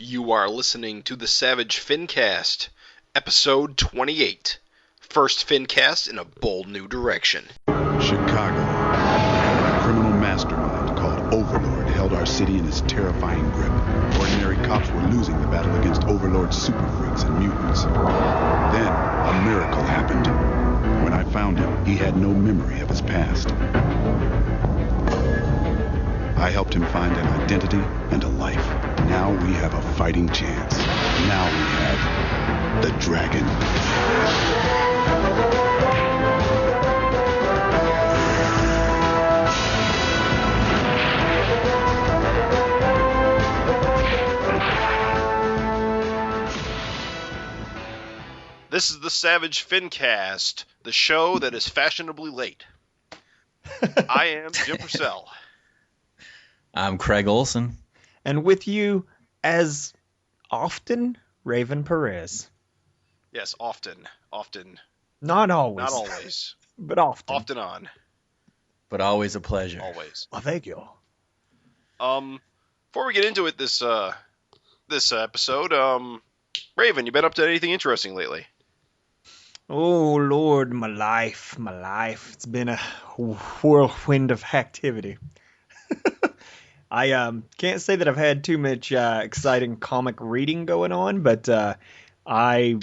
You are listening to the Savage FINcast, episode 28. First FINcast in a bold new direction. Chicago. A criminal mastermind called Overlord held our city in his terrifying grip. Ordinary cops were losing the battle against Overlord's super freaks and mutants. Then, a miracle happened. When I found him, he had no memory of his past. I helped him find an identity and a life. Now we have a fighting chance. Now we have the dragon. This is the Savage FINcast, the show that is fashionably late. I am Jim Purcell. I'm Craig Olson. And with you, as often, Raven Perez. Yes, often. Not always. Not always. But often. Often on. But always a pleasure. Always. Well, thank you. Before we get into it this episode, Raven, you been up to anything interesting lately? Oh, Lord, my life. It's been a whirlwind of activity. I can't say that I've had too much exciting comic reading going on, but I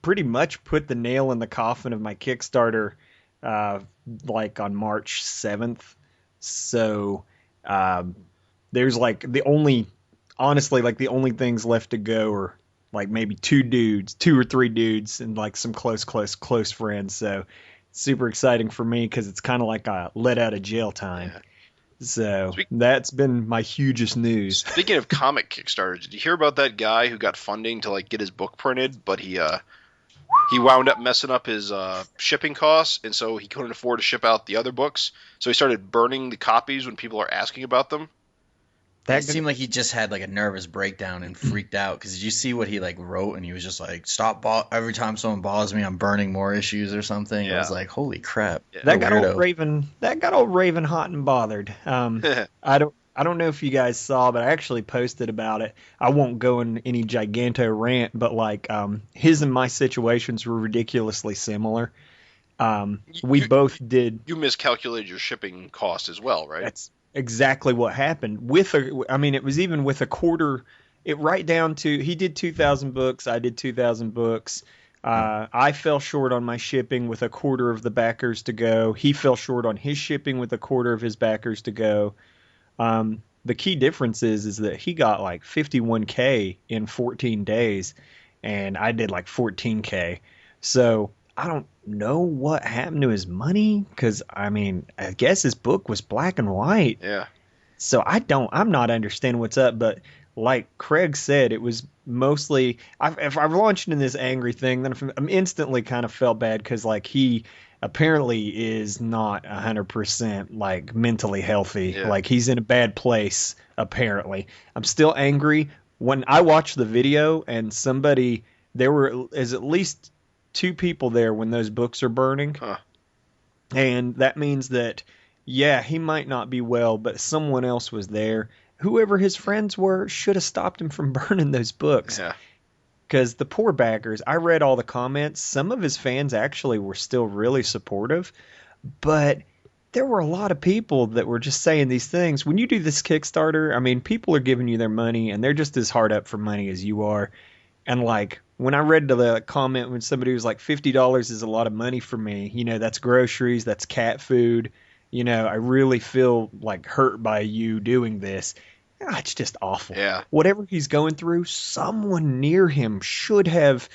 pretty much put the nail in the coffin of my Kickstarter like on March 7th. So there's like the only things left to go are like maybe two or three dudes, and like some close friends. So it's super exciting for me because it's kind of like a let out of jail time. Yeah. So that's been my hugest news. Speaking of comic Kickstarter, did you hear about that guy who got funding to like get his book printed, but he wound up messing up his shipping costs, and so he couldn't afford to ship out the other books. So he started burning the copies when people are asking about them. That seemed like he just had like a nervous breakdown and freaked out. Because did you see what he like wrote? And he was just like, every time someone bothers me, I'm burning more issues or something. Yeah. I was like, holy crap. Yeah. That got old Raven hot and bothered. I don't know if you guys saw, but I actually posted about it. I won't go in any giganto rant, but like his and my situations were ridiculously similar. We both did. You miscalculated your shipping cost as well, right? That's exactly what happened. It was even with a quarter. It right down to he did 2,000 books. I did 2,000 books. I fell short on my shipping with a quarter of the backers to go. He fell short on his shipping with a quarter of his backers to go. The key difference is that he got like $51K in 14 days, and I did like $14K. So I don't know what happened to his money, because I guess his book was black and white. Yeah. So I'm not understanding what's up, but like Craig said, it was mostly if I've launched in this angry thing, then I'm instantly kind of felt bad because like he apparently is not 100% like mentally healthy. Yeah. Like he's in a bad place apparently. I'm still angry when I watched the video and there is at least 2 people there when those books are burning. Huh. And that means that, yeah, he might not be well, but someone else was there. Whoever his friends were should have stopped him from burning those books. Yeah. Because the poor backers, I read all the comments. Some of his fans actually were still really supportive, but there were a lot of people that were just saying these things. When you do this Kickstarter, people are giving you their money, and they're just as hard up for money as you are. And like, when I read the comment when somebody was like, $50 is a lot of money for me, that's groceries, that's cat food, I really feel like hurt by you doing this. It's just awful. Yeah. Whatever he's going through, someone near him should have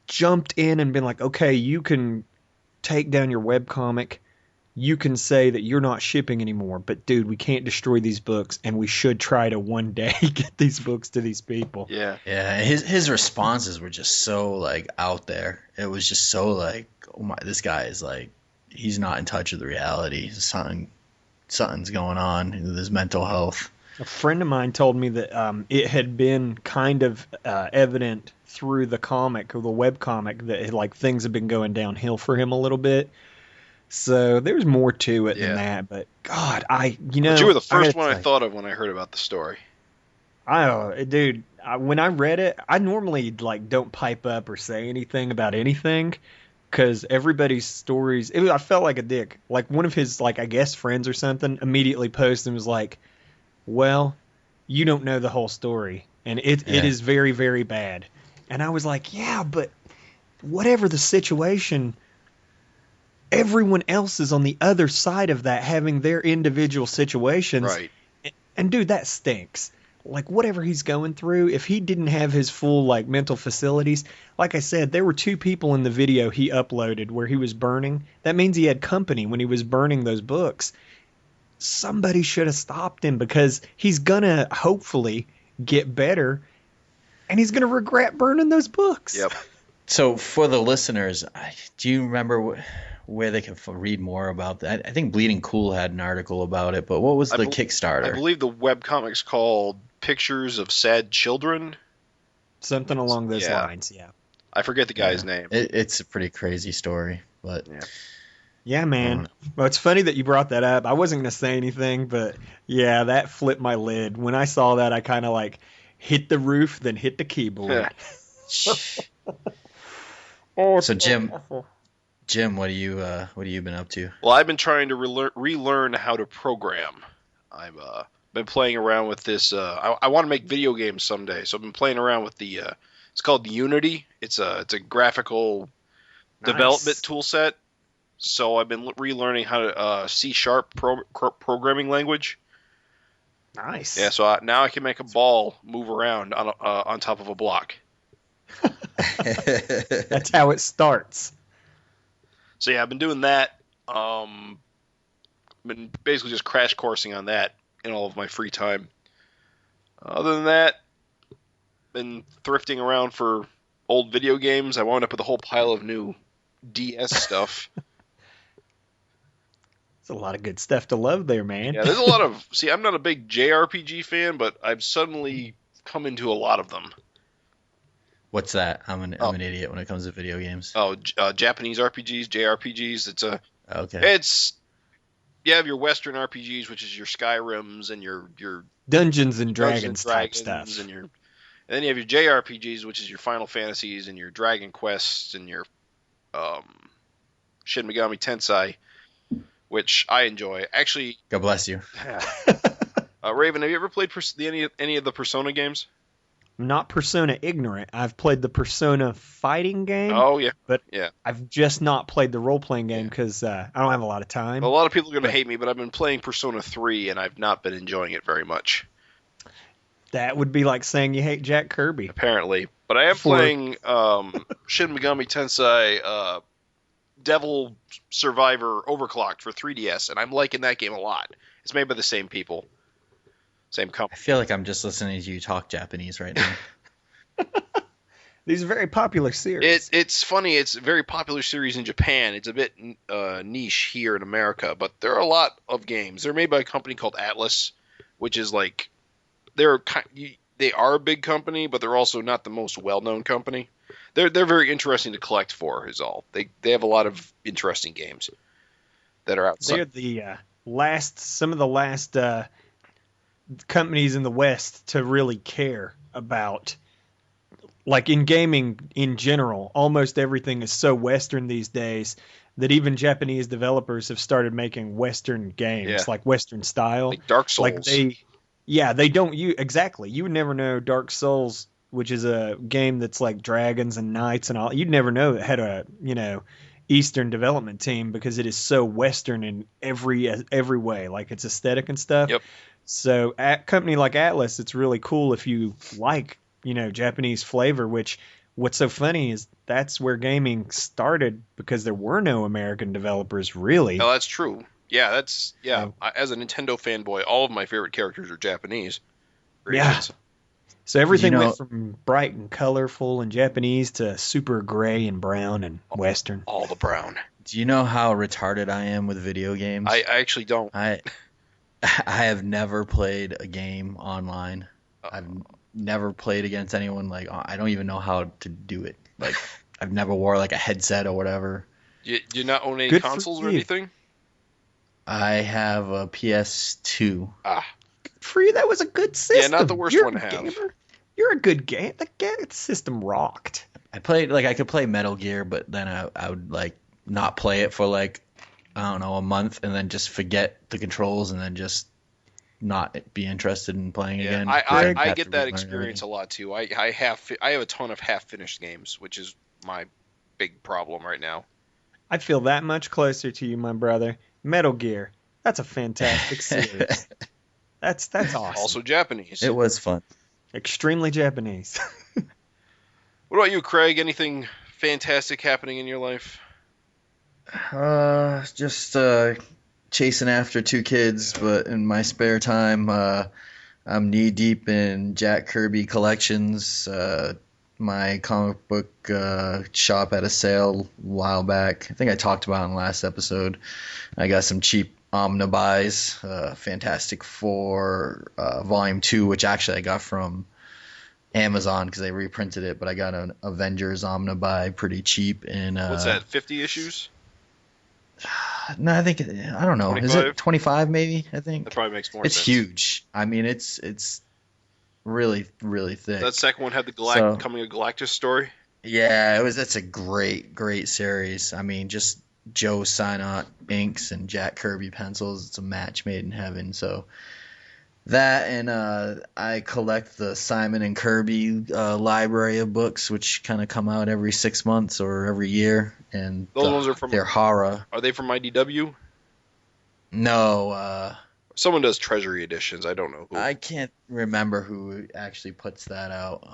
jumped in and been like, okay, you can take down your webcomic. You can say that you're not shipping anymore, but dude, we can't destroy these books, and we should try to one day get these books to these people. Yeah. Yeah. His responses were just so like out there. It was just so like, oh my, this guy is like, he's not in touch with the reality. Something's going on with his mental health. A friend of mine told me that it had been kind of evident through the comic or the webcomic that like things have been going downhill for him a little bit. So there's more to it than that. But God, But you were the first one I thought of when I heard about the story. Dude, when I read it, I normally like don't pipe up or say anything about anything because everybody's stories. I felt like a dick. Like one of his like I guess friends or something immediately posted and was like, "Well, you don't know the whole story, and it is very very bad." And I was like, "Yeah, but whatever the situation." Everyone else is on the other side of that having their individual situations. Right. And dude, that stinks. Like whatever he's going through, if he didn't have his full like mental facilities, like I said, there were 2 people in the video he uploaded where he was burning. That means he had company when he was burning those books. Somebody should have stopped him because he's gonna hopefully get better and he's gonna regret burning those books. Yep. So for the listeners, do you remember where they can read more about that? I think Bleeding Cool had an article about it, but what was the Kickstarter? I believe the webcomic's called Pictures of Sad Children. Something along those lines, yeah. I forget the guy's name. It's a pretty crazy story, but... Yeah, man. Well, it's funny that you brought that up. I wasn't going to say anything, but yeah, that flipped my lid. When I saw that, I kind of like hit the roof, then hit the keyboard. So Jim, what have you been up to? Well, I've been trying to relearn how to program. I've been playing around with this. I want to make video games someday, so I've been playing around with the. It's called Unity. It's a graphical development tool set. So I've been relearning how to C# programming language. Nice. Yeah. So now I can make a ball move around on top of a block. That's how it starts. So yeah, I've been doing that. Been basically just crash coursing on that in all of my free time. Other than that, been thrifting around for old video games. I wound up with a whole pile of new DS stuff. It's a lot of good stuff to love there, man. Yeah, there's a lot of... See, I'm not a big JRPG fan, but I've suddenly come into a lot of them. What's that? I'm an idiot when it comes to video games. Oh, Japanese RPGs, JRPGs. Okay. You have your Western RPGs, which is your Skyrims and your Dungeons and Dragons type stuff. And then you have your JRPGs, which is your Final Fantasies and your Dragon Quests and your Shin Megami Tensei, which I enjoy. Actually, God bless you. Raven, have you ever played any of the Persona games? I'm not Persona ignorant. I've played the Persona fighting game. Oh, yeah. But yeah. I've just not played the role-playing game because I don't have a lot of time. A lot of people are going to hate me, but I've been playing Persona 3, and I've not been enjoying it very much. That would be like saying you hate Jack Kirby. Apparently. But I am playing Shin Megami Tensei Devil Survivor Overclocked for 3DS, and I'm liking that game a lot. It's made by the same people. Same company. I feel like I'm just listening to you talk Japanese right now. These are very popular series. It's funny. It's a very popular series in Japan. It's a bit niche here in America, but there are a lot of games. They're made by a company called Atlas, which is like they are a big company, but they're also not the most well-known company. They're very interesting to collect for. Is all. They have a lot of interesting games that are outside. They're some of the last companies in the West to really care about, like in gaming in general, almost everything is so Western these days that even Japanese developers have started making Western games, like Western style. Like Dark Souls. Like they don't exactly. You would never know Dark Souls, which is a game that's like dragons and knights and all. You'd never know it had a, Eastern development team because it is so Western in every way, like its aesthetic and stuff. Yep. So at a company like Atlas, it's really cool if you like, Japanese flavor, which what's so funny is that's where gaming started because there were no American developers really. Oh, that's true. Yeah, as a Nintendo fanboy, all of my favorite characters are Japanese. Yeah. So everything went from bright and colorful and Japanese to super gray and brown and Western. All the brown. Do you know how retarded I am with video games? I actually don't. I have never played a game online. I've never played against anyone. Like, I don't even know how to do it. Like, I've never wore like a headset or whatever. Do you not own any consoles or anything? I have a PS2. for you. That was a good system. Yeah, not the worst You're one to a have. gamer. You're a good game. The system rocked. I could play Metal Gear, but then I would like not play it for like, I don't know, a month, and then just forget the controls, and then just not be interested in playing again. I get that experience a lot too. I have a ton of half-finished games, which is my big problem right now. I feel that much closer to you, my brother. Metal Gear. That's a fantastic series. That's awesome. Also Japanese. It was fun. Extremely Japanese. What about you, Craig? Anything fantastic happening in your life? Just chasing after 2 kids, but in my spare time, I'm knee deep in Jack Kirby collections. My comic book shop had a sale a while back. I think I talked about it in the last episode. I got some cheap omnibuys, Fantastic Four Volume 2, which actually I got from Amazon because they reprinted it, but I got an Avengers omnibuy pretty cheap. And what's that, 50 issues? No, I don't know. 25? Is it 25 maybe? I think. That probably makes more it's sense. It's huge. I mean, it's really, really thick. That second one had the Coming of Galactus story? Yeah, it's a great series. I mean, just Joe Sinnott inks and Jack Kirby pencils. It's a match made in heaven. So that, and I collect the Simon and Kirby library of books, which kind of come out every 6 months or every year. And those ones are from. They're horror. Are they from IDW? No. Someone does Treasury editions. I don't know who. I can't remember who actually puts that out.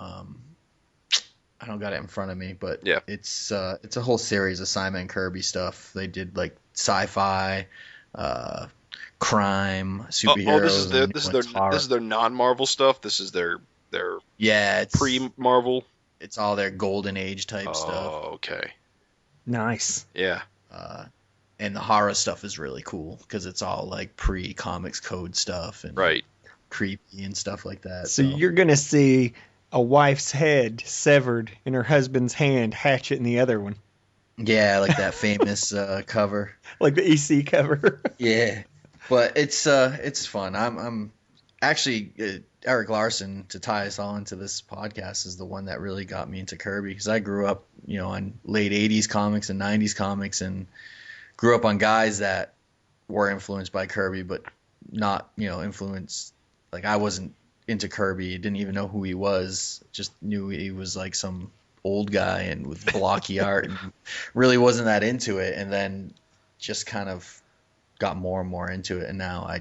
I don't got it in front of me, but yeah. It's a whole series of Simon and Kirby stuff. They did like sci-fi, crime, superheroes. This is their non-Marvel stuff. This is their pre-Marvel. It's all their Golden Age type stuff. Oh, okay. Nice. Yeah. And the horror stuff is really cool because it's all like pre-comics code stuff and right. creepy and stuff like that. So you're gonna see a wife's head severed in her husband's hand, hatchet in the other one. Yeah, like that famous cover. Like the EC cover. Yeah, but it's fun. I'm actually Erik Larsen, to tie us all into this podcast, is the one that really got me into Kirby because I grew up, on late 80s comics and 90s comics and grew up on guys that were influenced by Kirby, but not, influenced. Like I wasn't into Kirby, didn't even know who he was, just knew he was like some old guy and with blocky art and really wasn't that into it, and then just kind of got more and more into it, and now I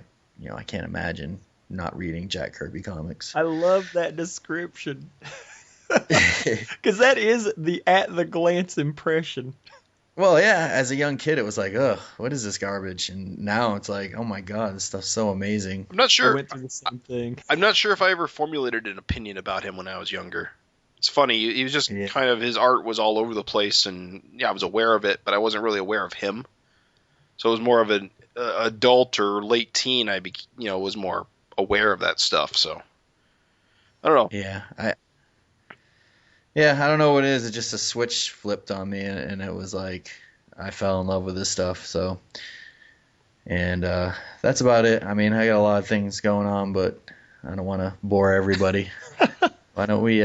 can't imagine not reading Jack Kirby comics. I love that description because that is the at the glance impression. Well, yeah, as a young kid, it was like, ugh, what is this garbage? And now it's like, oh my god, this stuff's so amazing. I'm not sure. I went through the same thing. I'm not sure if I ever formulated an opinion about him when I was younger. It's funny. He was just kind of, his art was all over the place, and yeah, I was aware of it, but I wasn't really aware of him. So it was more of an adult or late teen. I was more aware of that stuff. So I don't know. Yeah, I don't know what it is. It's just a switch flipped on me, and it was like I fell in love with this stuff. So, and that's about it. I mean, I got a lot of things going on, but I don't want to bore everybody. Why don't we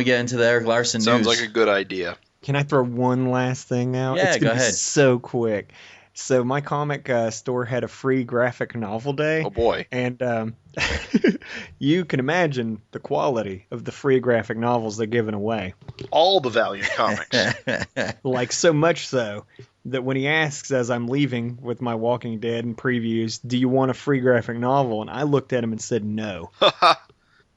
get into the Erik Larsen news? Sounds like a good idea. Can I throw one last thing out? Yeah, it's go ahead. So quick. So my comic store had a free graphic novel day. Oh boy! And you can imagine the quality of the free graphic novels they're giving away. All the Valiant comics. Like so much so that when he asks as I'm leaving with my Walking Dead and previews, "Do you want a free graphic novel?" and I looked at him and said no.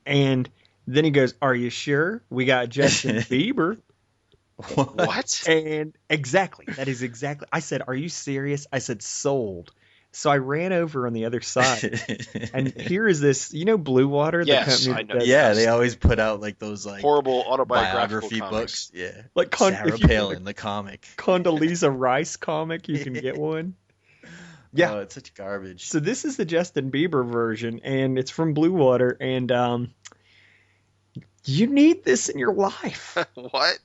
And then he goes, "Are you sure? We got Justin Bieber." What? And exactly. That is exactly. I said, "Are you serious?" I said, "Sold." So I ran over on the other side. And here is this, Blue Water? Yes, the I know. Yeah, they always put out like those like horrible autobiographical biography comics. books. Yeah. Like Sarah Palin, the comic. Condoleezza Rice comic, you can get one. Yeah. Oh, it's such garbage. So this is the Justin Bieber version, and it's from Blue Water, and you need this in your life. What?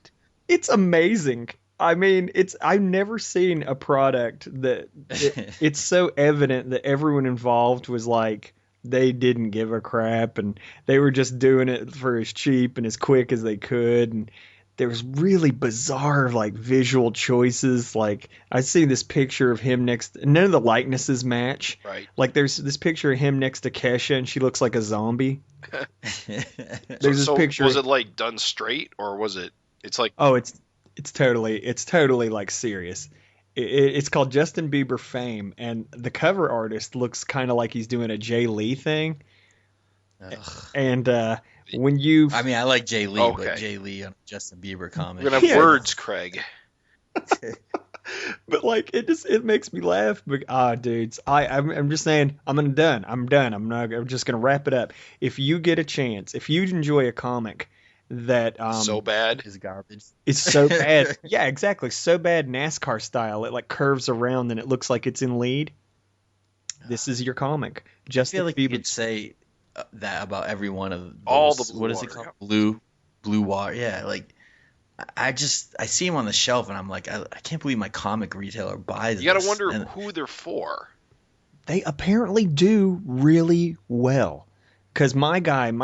It's amazing. I mean, I've never seen a product that it's so evident that everyone involved was like they didn't give a crap, and they were just doing it for as cheap and as quick as they could. And there was really bizarre like visual choices. Like I see this picture of him none of the likenesses match. Right. Like there's this picture of him next to Kesha, and she looks like a zombie. There's this picture. Was it like done straight, or was it? It's like it's totally like serious. It's called Justin Bieber Fame, and the cover artist looks kind of like he's doing a Jay Lee thing. Ugh. And when you, I mean, I like Jay Lee, Okay. but Jay Lee on Justin Bieber comic. we're gonna have Yeah. words, Craig. but like it makes me laugh. But dudes, I'm just saying I'm done. I'm just gonna wrap it up. If you get a chance, if you enjoy a comic that So bad. Is garbage. it's so bad, yeah, exactly, so bad NASCAR style, it like curves around and it looks like it's in lead. This is your comic. I Just feel like you could say that about every one of those, All the blue what is it water, called? Blue water. Yeah, like I see him on the shelf and I'm like, I can't believe my comic retailer buys. You gotta this. wonder And who they're for. They apparently do really well. Because my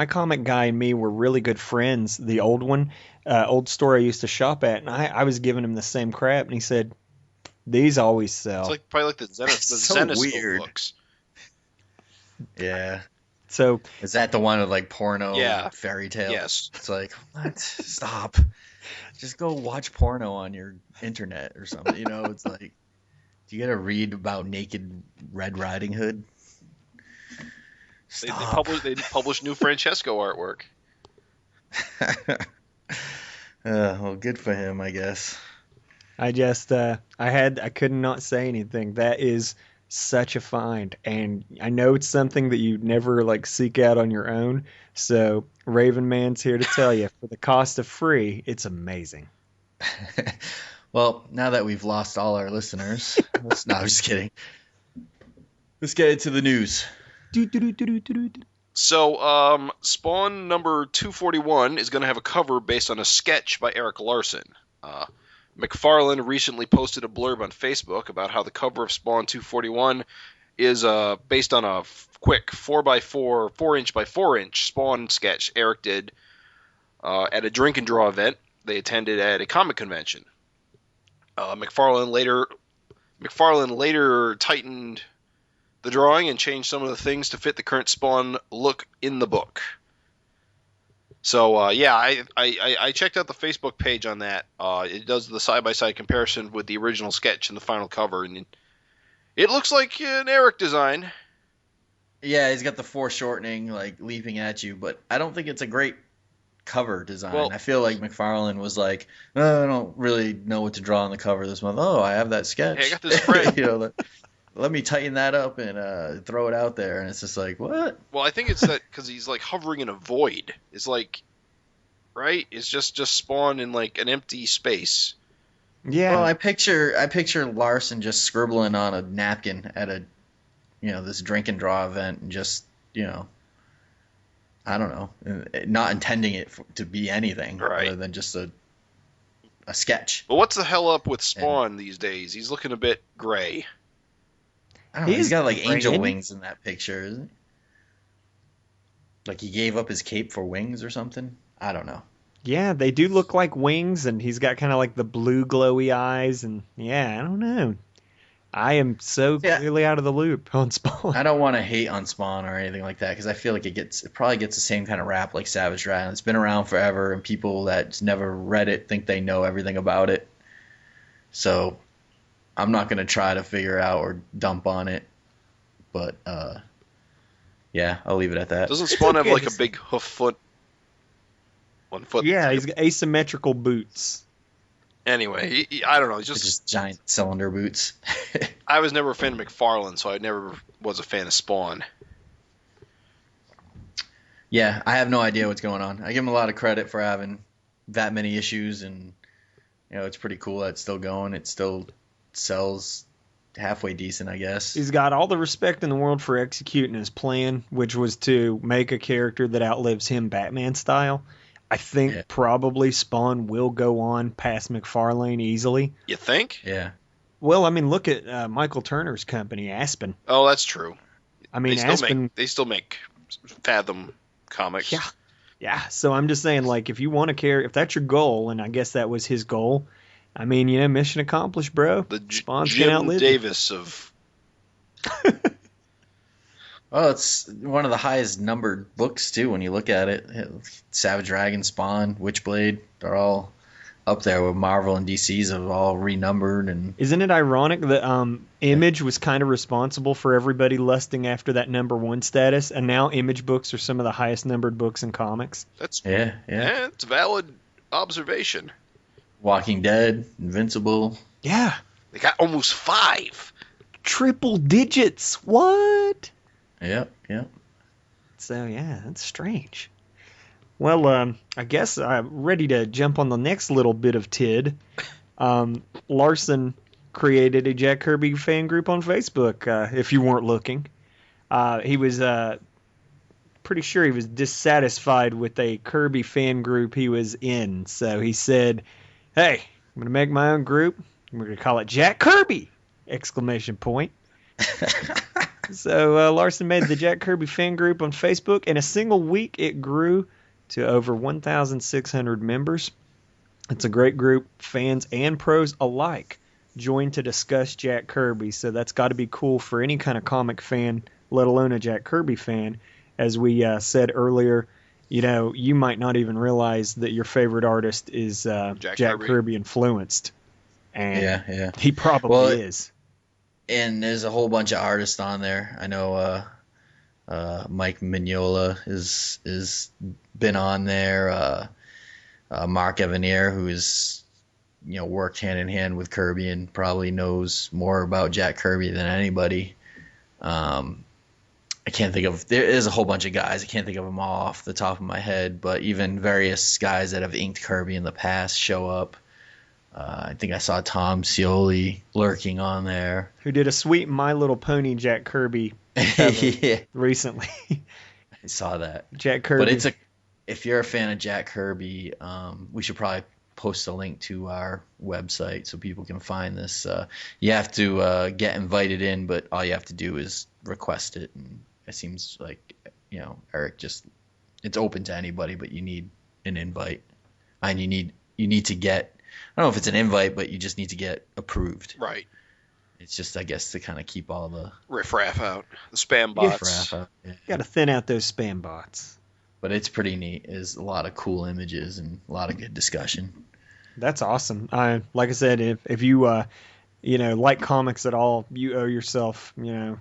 comic guy and me were really good friends. The old one, old store I used to shop at, and I was giving him the same crap, and he said, "These always sell." It's like probably like the So Zenoscope weird. looks. Yeah, So is that the one with like porno? Yeah. Fairy tale. Yes. It's like what? Stop. Just go watch porno on your internet or something. You know, it's like, do you gotta read about naked Red Riding Hood? They Stop. publish new Francesco artwork. Well, good for him, I guess. I just I could not say anything. That is such a find, and I know it's something that you never like seek out on your own. So Raven Man's here to tell you, for the cost of free, it's amazing. Well, now that we've lost all our listeners, no, I'm just kidding. Let's get into the news. So, Spawn number 241 is going to have a cover based on a sketch by Erik Larsen. McFarlane recently posted a blurb on Facebook about how the cover of Spawn 241 is based on a quick 4x4, 4-inch by 4-inch Spawn sketch Erik did at a drink and draw event they attended at a comic convention. McFarlane later tightened the drawing and changed some of the things to fit the current Spawn look in the book. So I checked out the Facebook page on that. It does the side-by-side comparison with the original sketch and the final cover, and it looks like an Erik design. Yeah, he's got the foreshortening, like leaping at you, but I don't think it's a great cover design. Well, I feel like McFarlane was like, oh, I don't really know what to draw on the cover this month. Oh, I have that sketch. Hey, I got this spread. You know, let me tighten that up and throw it out there. And it's just like, what? Well, I think it's that because he's like hovering in a void. It's like, right? It's just Spawn in like an empty space. Yeah. Well, I picture Larson just scribbling on a napkin at a, this drink and draw event and just, I don't know, not intending it to be anything Right. other than just a sketch. But what's the hell up with Spawn these days? He's looking a bit gray. I don't know, he's got like He's angel brain. wings in that picture, isn't he? Like he gave up his cape for wings or something? I don't know. Yeah, they do look like wings, and he's got kind of like the blue glowy eyes, and yeah, I don't know. I am so clearly out of the loop on Spawn. I don't want to hate on Spawn or anything like that because I feel like it probably gets the same kind of rap like Savage Dragon. It's been around forever, and people that never read it think they know everything about it. So I'm not going to try to figure out or dump on it, but yeah, I'll leave it at that. Doesn't Spawn have like a big hoof foot? 1 foot. Yeah, he's got asymmetrical boots. Anyway, I don't know. He's It's just just giant cylinder boots. I was never a fan of McFarlane, so I never was a fan of Spawn. Yeah, I have no idea what's going on. I give him a lot of credit for having that many issues, and it's pretty cool that it's still going. It still sells halfway decent, I guess. He's got all the respect in the world for executing his plan, which was to make a character that outlives him Batman style. I think probably Spawn will go on past McFarlane easily. You think? Yeah. Well, I mean, look at Michael Turner's company, Aspen. Oh, that's true. I mean, they still make Fathom comics. Yeah. So I'm just saying, like, if you want to if that's your goal, and I guess that was his goal, I mean, mission accomplished, bro. The Spawn's Jim Davis of. Well, it's one of the highest numbered books too when you look at it. Savage Dragon, Spawn, Witchblade, they're all up there with Marvel and DC's have all renumbered. And isn't it ironic that Image was kind of responsible for everybody lusting after that #1 status, and now Image books are some of the highest numbered books in comics? Yeah, it's a valid observation. Walking Dead, Invincible. Yeah, they got almost 5 triple digits. What? Yep. So yeah, that's strange. Well, I guess I'm ready to jump on the next little bit of tid. Larsen created a Jack Kirby fan group on Facebook, if you weren't looking. He was pretty sure he was dissatisfied with a Kirby fan group he was in. So he said, hey, I'm going to make my own group. We're going to call it Jack Kirby! ! So Larsen made the Jack Kirby fan group on Facebook. In a single week, it grew to over 1,600 members. It's a great group. Fans and pros alike join to discuss Jack Kirby. So that's got to be cool for any kind of comic fan, let alone a Jack Kirby fan. As we said earlier, you might not even realize that your favorite artist is Jack Kirby influenced. And yeah. He probably is. And there's a whole bunch of artists on there. I know Mike Mignola is been on there. Mark Evanier, who is worked hand in hand with Kirby and probably knows more about Jack Kirby than anybody. I can't think of. There is a whole bunch of guys. I can't think of them all off the top of my head. But even various guys that have inked Kirby in the past show up. I think I saw Tom Scioli lurking on there, who did a sweet My Little Pony Jack Kirby recently. I saw that. Jack Kirby. But if you're a fan of Jack Kirby, we should probably post a link to our website so people can find this. You have to get invited in, but all you have to do is request it. And it seems like Erik it's open to anybody, but you need an invite, and you need to get. I don't know if it's an invite, but you just need to get approved. Right. It's just, I guess, to kind of keep all the riffraff out, the spam bots. Riffraff out. Yeah. Got to thin out those spam bots. But it's pretty neat. There's a lot of cool images and a lot of good discussion. That's awesome. Like I said, if you like comics at all, you owe yourself to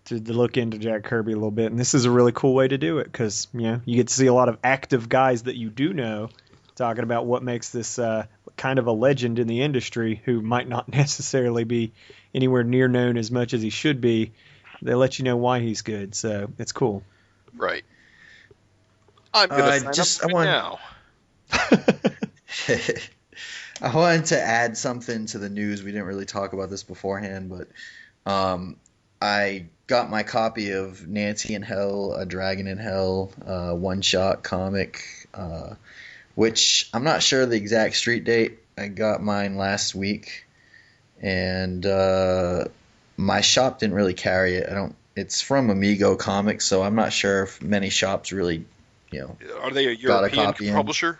look into Jack Kirby a little bit, and this is a really cool way to do it because you get to see a lot of active guys that you do know talking about what makes this kind of a legend in the industry who might not necessarily be anywhere near known as much as he should be. They let you know why he's good, so it's cool. Right. I'm going to sign up now. I wanted to add something to the news. We didn't really talk about this beforehand, but I got my copy of Nancy in Hell, A Dragon in Hell, one-shot comic, which I'm not sure the exact street date. I got mine last week, and my shop didn't really carry it. It's from Amigo Comics, so I'm not sure if many shops really, Are they a European publisher?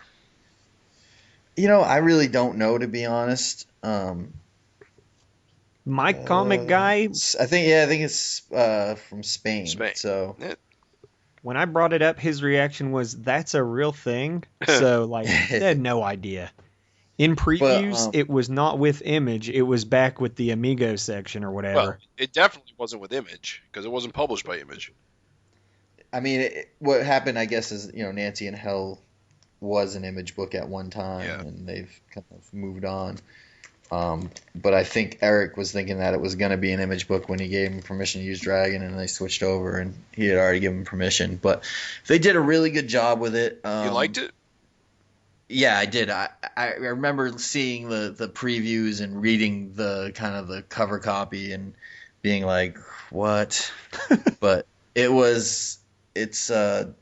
I really don't know, to be honest. My comic guy. I think it's from Spain. So. When I brought it up, his reaction was, "That's a real thing." So, they had no idea. In previews, it was not with Image. It was back with the Amigo section or whatever. Well, it definitely wasn't with Image because it wasn't published by Image. I mean, what happened, I guess, is Nancy in Hell was an Image book at one time, and they've kind of moved on. But I think Erik was thinking that it was going to be an Image book when he gave him permission to use Dragon, and they switched over, and he had already given permission. But they did a really good job with it. You liked it? Yeah, I did. I remember seeing the previews and reading the kind of the cover copy and being like, what? But it's a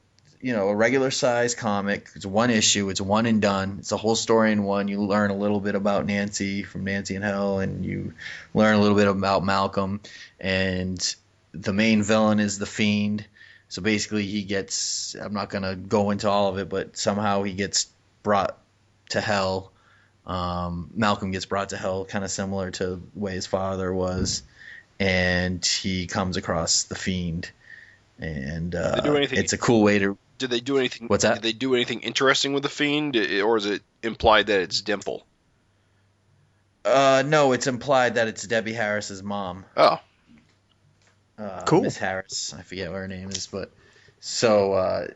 regular size comic. It's one issue. It's one and done. It's a whole story in one. You learn a little bit about Nancy from Nancy in Hell, and you learn a little bit about Malcolm. And the main villain is the Fiend. So basically he gets, I'm not going to go into all of it, but somehow he gets brought to hell. Malcolm gets brought to hell, kind of similar to the way his father was. And he comes across the Fiend. And it's a cool way to... Did they do anything? What's that? Did they do anything interesting with the Fiend, or is it implied that it's Dimple? No, it's implied that it's Debbie Harris's mom. Oh. Cool. Miss Harris. I forget what her name is, but so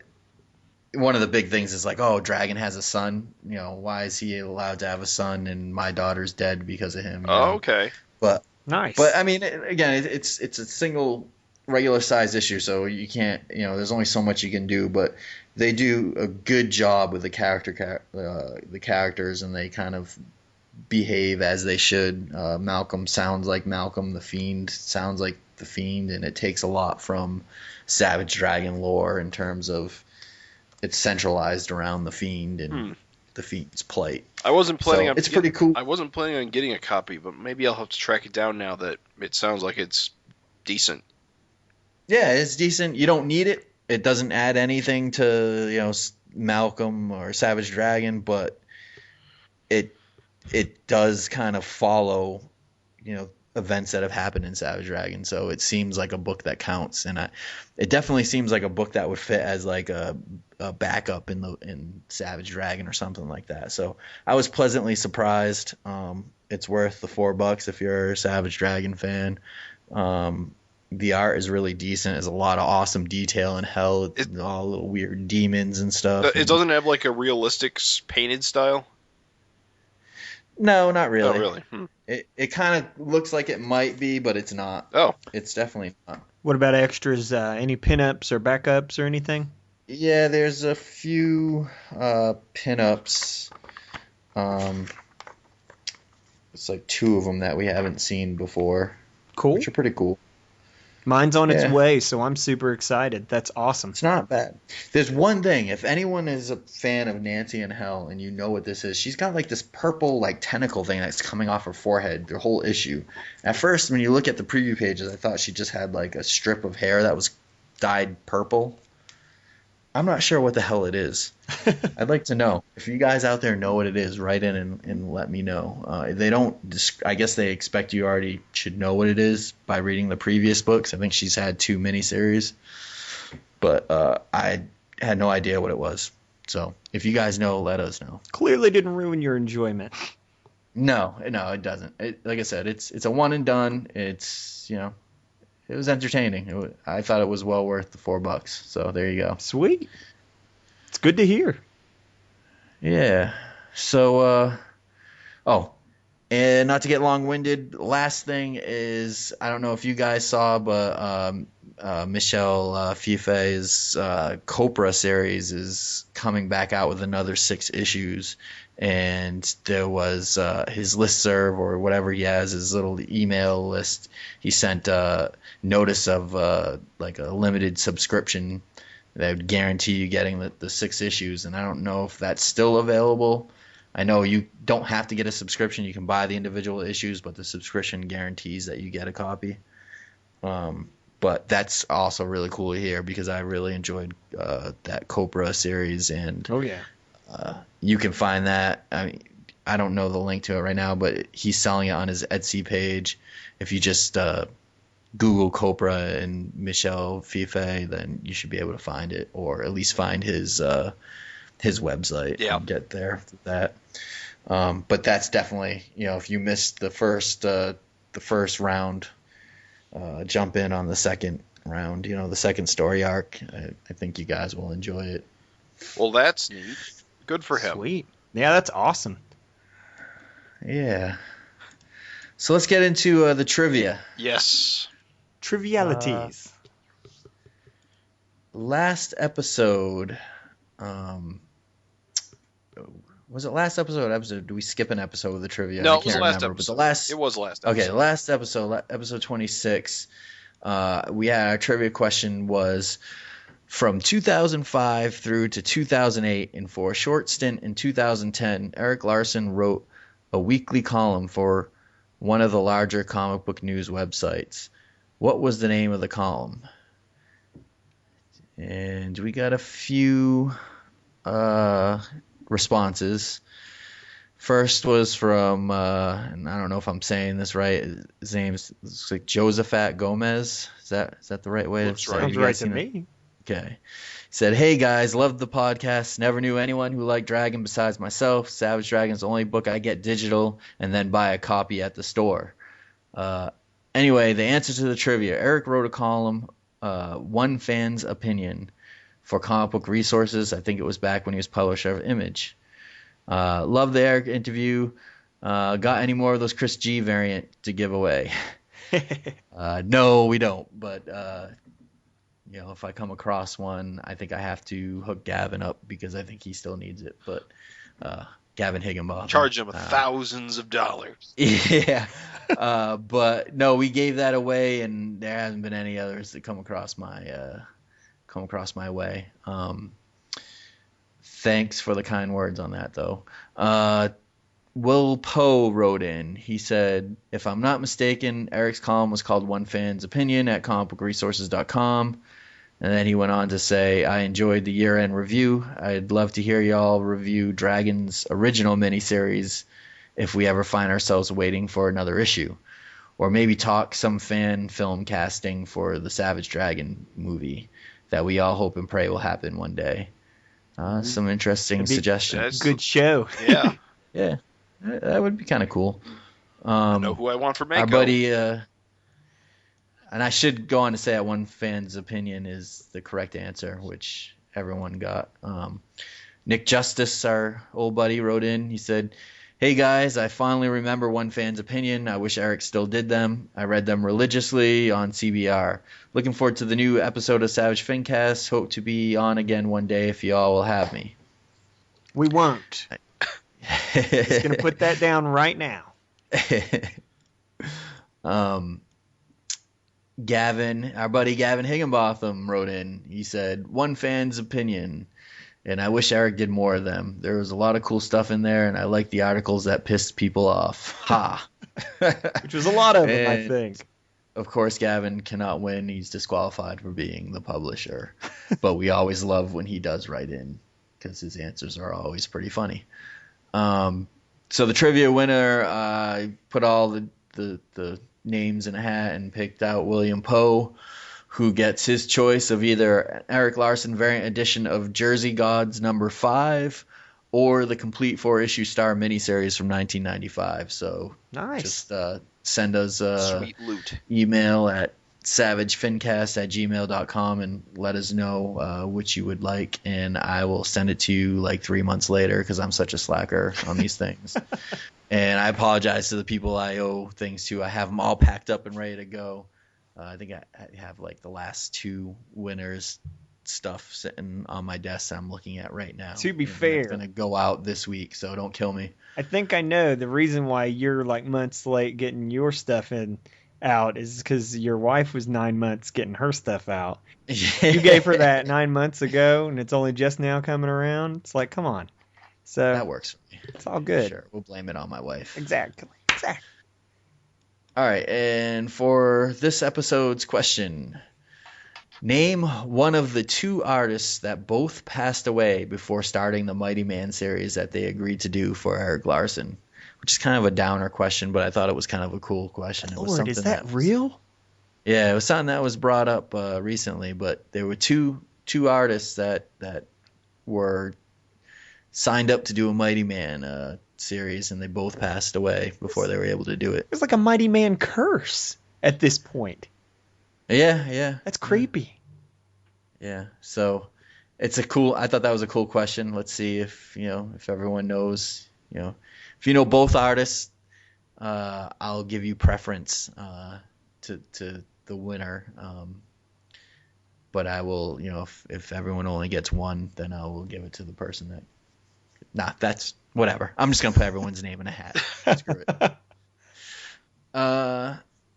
one of the big things is like, oh, Dragon has a son. You know, why is he allowed to have a son and my daughter's dead because of him? Oh, okay. But nice. But I mean, again, it's a single regular size issue, so you can't, there's only so much you can do. But they do a good job with the characters, and they kind of behave as they should. Malcolm sounds like Malcolm. The Fiend sounds like the Fiend, and it takes a lot from Savage Dragon lore in terms of it's centralized around the Fiend and the Fiend's plight. I wasn't planning on. It's pretty cool. I wasn't planning on getting a copy, but maybe I'll have to track it down now that it sounds like it's decent. Yeah, it's decent. You don't need it. It doesn't add anything to Malcolm or Savage Dragon, but it does kind of follow events that have happened in Savage Dragon, so it seems like a book that counts, and it definitely seems like a book that would fit as like a backup in Savage Dragon or something like that. So I was pleasantly surprised. It's worth the $4 if you're a Savage Dragon fan. The art is really decent. There's a lot of awesome detail in hell. It's all little weird demons and stuff. It doesn't have like a realistic painted style? No, not really. Oh, really? It kind of looks like it might be, but it's not. Oh. It's definitely not. What about extras? Any pinups or backups or anything? Yeah, there's a few pinups. It's like 2 of them that we haven't seen before. Cool. Which are pretty cool. Mine's on its way, so I'm super excited. That's awesome. It's not bad. There's one thing. If anyone is a fan of Nancy in Hell and you know what this is, she's got like this purple like tentacle thing that's coming off her forehead, the whole issue. At first, when you look at the preview pages, I thought she just had like a strip of hair that was dyed purple. I'm not sure what the hell it is. I'd like to know. If you guys out there know what it is, write in and let me know. They don't. I guess they expect you already should know what it is by reading the previous books. I think she's had 2 miniseries, but I had no idea what it was. So if you guys know, let us know. Clearly didn't ruin your enjoyment. No, it doesn't. Like I said, it's a one and done. It's it was entertaining. I thought it was well worth the $4. So there you go. Sweet. It's good to hear. Yeah. So, and not to get long-winded, last thing is, I don't know if you guys saw, but Michel Fife's Copra series is coming back out with another 6 issues. And there was his listserv or whatever he has, his little email list. He sent a notice of like a limited subscription that would guarantee you getting the 6 issues. And I don't know if that's still available. I know you don't have to get a subscription. You can buy the individual issues, but the subscription guarantees that you get a copy. But that's also really cool to hear because I really enjoyed that Copra series. And oh yeah. You can find that. I mean, I don't know the link to it right now, but he's selling it on his Etsy page. If you just Google Copra and Michel Fife, then you should be able to find it, or at least find his website. Yeah, and get there for that. But that's definitely, if you missed the first round, jump in on the second round. The second story arc. I think you guys will enjoy it. Well, that's neat. Good for him. Sweet. Yeah, that's awesome. Yeah. So let's get into the trivia. Yes. Trivialities. Last episode. Was it last episode? Do we skip an episode with the trivia? No, I it was can't the last remember, episode. But the last. It was the last episode. Okay, last episode, episode 26. We had our trivia question was from 2005 through to 2008, and for a short stint in 2010, Erik Larsen wrote a weekly column for one of the larger comic book news websites. What was the name of the column? And we got a few responses. First was from, and I don't know if I'm saying this right. His name's like Josephat Gomez. Is that the right way to say it? Sounds right to me. Okay. He said, "Hey guys, loved the podcast. Never knew anyone who liked Dragon besides myself. Savage Dragon's the only book I get digital and then buy a copy at the store." Anyway, the answer to the trivia. Erik wrote a column, One Fan's Opinion, for Comic Book Resources. I think it was back when he was publisher of Image. Love the Erik interview. Got any more of those Chris G variant to give away? No, we don't. But if I come across one, I think I have to hook Gavin up because I think he still needs it. But Gavin Higginbotham. Charge him thousands of dollars. Yeah. But no, we gave that away, and there hasn't been any others that come across my way. Thanks for the kind words on that, though. Will Poe wrote in. He said, if I'm not mistaken, Erik's column was called One Fan's Opinion at comicbookresources.com. And then he went on to say, I enjoyed the year-end review. I'd love to hear y'all review Dragon's original miniseries if we ever find ourselves waiting for another issue. Or maybe talk some fan film casting for the Savage Dragon movie that we all hope and pray will happen one day. Some interesting suggestions. Good show. Yeah. Yeah, that would be kind of cool. I know who I want for Mako. Our buddy, and I should go on to say that One Fan's Opinion is the correct answer, which everyone got. Nick Justice, our old buddy, wrote in. He said, hey guys, I finally remember One Fan's Opinion. I wish Erik still did them. I read them religiously on CBR. Looking forward to the new episode of Savage FINcast. Hope to be on again one day if y'all will have me. We won't. Just going to put that down right now. Gavin, our buddy Gavin Higginbotham wrote in. He said, One Fan's Opinion. And I wish Erik did more of them. There was a lot of cool stuff in there, and I like the articles that pissed people off. Ha! Which was a lot of them, I think. Of course, Gavin cannot win. He's disqualified for being the publisher. But we always love when he does write in, because his answers are always pretty funny. So the trivia winner, I put all the names in a hat and picked out William Poe, who gets his choice of either an Erik Larsen variant edition of Jersey Gods number 5 or the complete 4-issue Star miniseries from 1995. So nice. Just send us sweet loot email at savagefincast@gmail.com and let us know which you would like, and I will send it to you like 3 months later because I'm such a slacker on these things. And I apologize to the people I owe things to. I have them all packed up and ready to go. I think I have like the last 2 winners stuff sitting on my desk I'm looking at right now. To be fair, it's going to go out this week, so don't kill me. I think I know the reason why you're like months late getting your stuff out is because your wife was 9 months getting her stuff out. You gave her that 9 months ago, and it's only just now coming around. It's like, come on. So that works for me. It's all good. Sure, we'll blame it on my wife. Exactly. All right, and for this episode's question, name one of the 2 artists that both passed away before starting the Mighty Man series that they agreed to do for Erik Larsen, which is kind of a downer question, but I thought it was kind of a cool question. It was Lord, is that real? Yeah, it was something that was brought up recently, but there were two artists that were signed up to do a Mighty Man series, and they both passed away before they were able to do it. It's like a Mighty Man curse at this point. Yeah. That's creepy. Yeah. So I thought that was a cool question. Let's see if everyone knows, if you know both artists, I'll give you preference to the winner. But I will, if everyone only gets one, then I will give it to the person that. Nah, that's whatever. I'm just gonna put everyone's name in a hat. Screw it.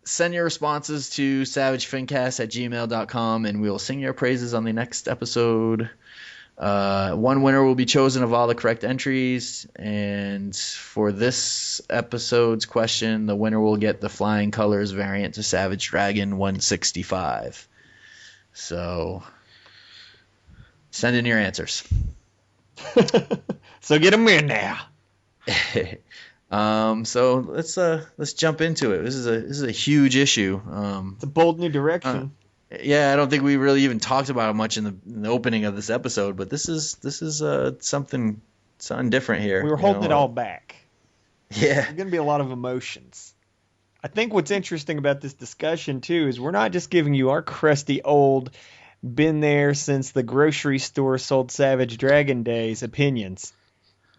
Send your responses to savagefincast@gmail.com, and we'll sing your praises on the next episode. One winner will be chosen of all the correct entries, and for this episode's question, the winner will get the Flying Colors variant to Savage Dragon 165. So, send in your answers. So get them in now. So let's jump into it. This is a huge issue. It's a bold new direction. Yeah, I don't think we really even talked about it much in the opening of this episode, but this is something different here. We were holding it all back. Yeah, There's going to be a lot of emotions. I think what's interesting about this discussion too is we're not just giving you our crusty old, been there since the grocery store sold Savage Dragon days opinions.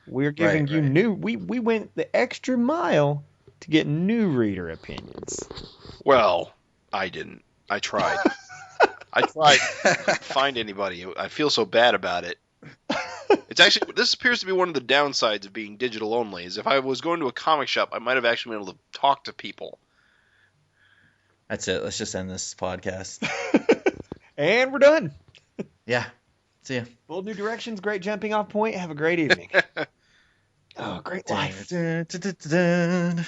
We're giving you new. We went the extra mile to get new reader opinions. Well, I didn't. I tried. I tried to find anybody. I feel so bad about it. It's actually, this appears to be one of the downsides of being digital only, is if I was going to a comic shop, I might have actually been able to talk to people. That's it. Let's just end this podcast. And we're done. Yeah. See ya. Bold new directions, great jumping off point. Have a great evening. Oh, great life. Dun, dun, dun, dun.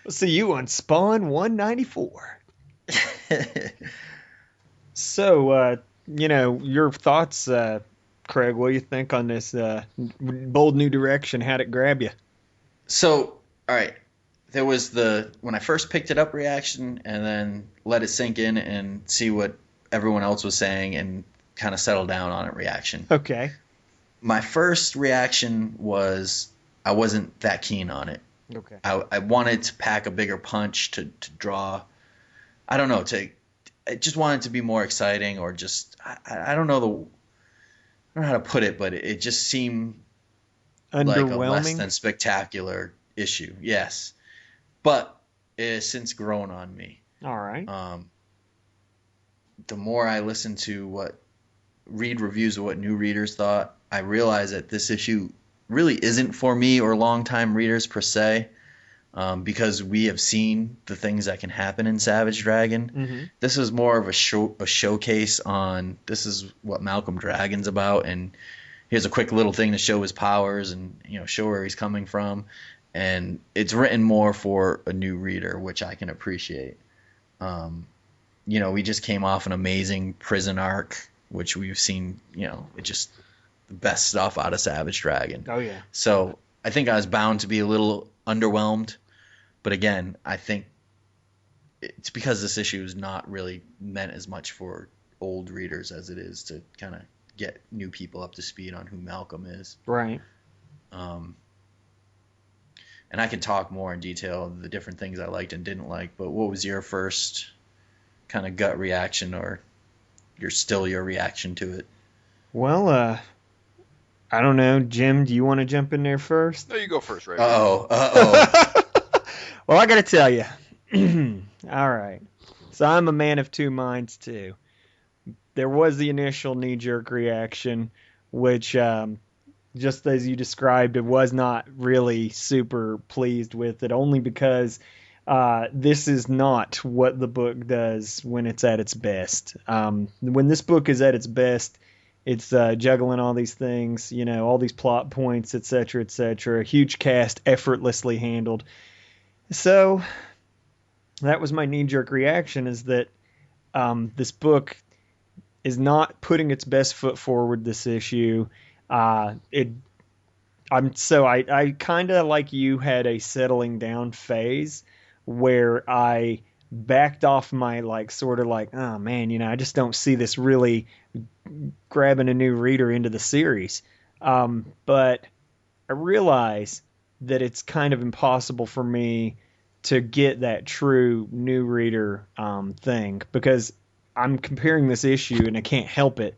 We'll see you on Spawn 194. So, your thoughts, Craig, what do you think on this bold new direction? How'd it grab you? So, all right. There was when I first picked it up reaction, and then let it sink in and see what everyone else was saying and kind of settle down on it reaction. Okay. My first reaction was I wasn't that keen on it. Okay. I wanted to pack a bigger punch to draw. I don't know, I just wanted it to be more exciting, or just I don't know how to put it, but it just seemed like a less than spectacular issue. Yes. But it has since grown on me. All right. The more I listen to read reviews of what new readers thought, I realize that this issue really isn't for me or longtime readers per se, because we have seen the things that can happen in Savage Dragon. Mm-hmm. This is more of a showcase on this is what Malcolm Dragon's about, and here's a quick little thing to show his powers and show where he's coming from, and it's written more for a new reader, which I can appreciate. We just came off an amazing prison arc, which we've seen, it's just the best stuff out of Savage Dragon. Oh, yeah. So I think I was bound to be a little underwhelmed. But again, I think it's because this issue is not really meant as much for old readers as it is to kind of get new people up to speed on who Malcolm is. Right. And I can talk more in detail of the different things I liked and didn't like, but what was your first kind of gut reaction, or your reaction to it? Well, I don't know. Jim, do you want to jump in there first? No, you go first, right? Uh-oh. Well, I got to tell you. All right. So I'm a man of two minds, too. There was the initial knee-jerk reaction, which, just as you described, it was not really super pleased with it, only because this is not what the book does when it's at its best. When this book is at its best, it's juggling all these things, all these plot points, etc., etc. A huge cast, effortlessly handled. So that was my knee-jerk reaction, is that this book is not putting its best foot forward this issue. I kind of, like you, had a settling down phase where I backed off my oh man, I just don't see this really grabbing a new reader into the series. But I realize that it's kind of impossible for me to get that true new reader thing, because I'm comparing this issue, and I can't help it.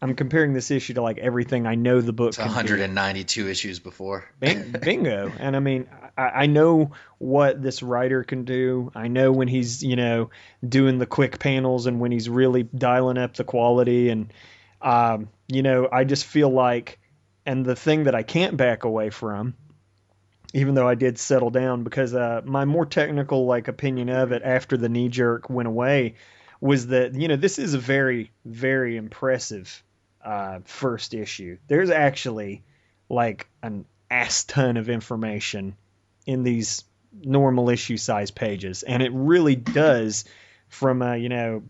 I'm comparing this issue to everything I know the book. It's 192 issues before. Bingo. And I mean, I know what this writer can do. I know when he's, doing the quick panels and when he's really dialing up the quality. And, I just feel like, and the thing that I can't back away from, even though I did settle down, because my more technical opinion of it after the knee jerk went away was that, this is a very, very impressive first issue. There's actually like an ass ton of information in these normal issue size pages, and it really does, from a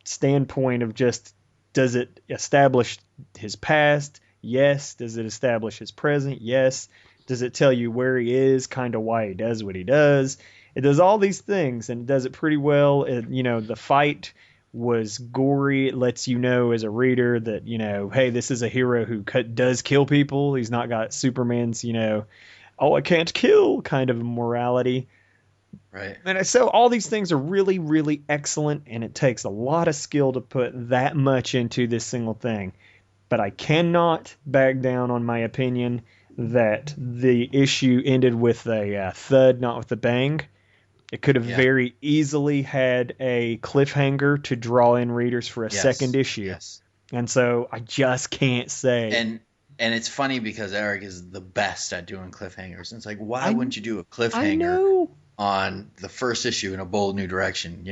standpoint of just, does it establish his past? Yes. Does it establish his present? Yes. Does it tell you where he is, kind of why he does what he does? It does all these things, and it does it pretty well. The fight was gory. It lets you know as a reader that, hey, this is a hero who does kill people. He's not got Superman's, oh, I can't kill kind of morality. Right. And so all these things are really, really excellent, and it takes a lot of skill to put that much into this single thing. But I cannot back down on my opinion that the issue ended with a thud, not with a bang. It could have very easily had a cliffhanger to draw in readers for a second issue. Yes. And so I just can't say. And it's funny because Erik is the best at doing cliffhangers. And it's like, why wouldn't you do a cliffhanger on the first issue in A Bold New Direction?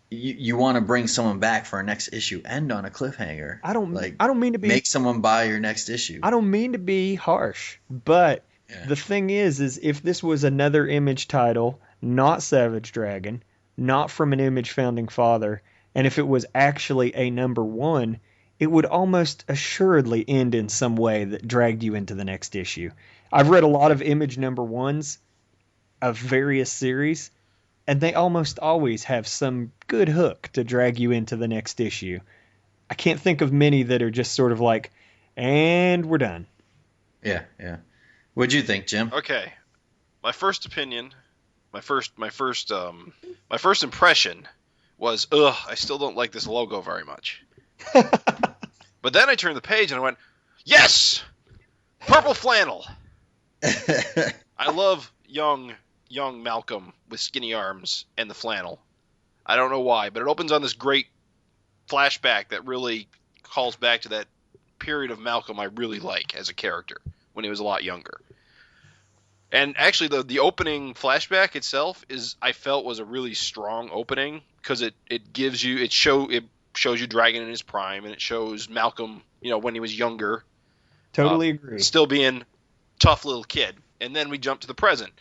You want to bring someone back for a next issue, end on a cliffhanger. I don't mean to be, make someone buy your next issue. I don't mean to be harsh, but the thing is if this was another Image title, not Savage Dragon, not from an Image founding father, and if it was actually a number one, it would almost assuredly end in some way that dragged you into the next issue. I've read a lot of Image number ones of various series, and they almost always have some good hook to drag you into the next issue. I can't think of many that are just sort of like, and we're done. Yeah. What'd you think, Jim? Okay. My first opinion, my first impression was, I still don't like this logo very much. But then I turned the page and I went, yes! Purple flannel! I love young Malcolm with skinny arms and the flannel. I don't know why, but it opens on this great flashback that really calls back to that period of Malcolm I really like as a character when he was a lot younger. And actually, the opening flashback itself I felt was a really strong opening because it shows you Dragon in his prime, and it shows Malcolm, when he was younger. Totally agree. Still being tough little kid. And then we jump to the present.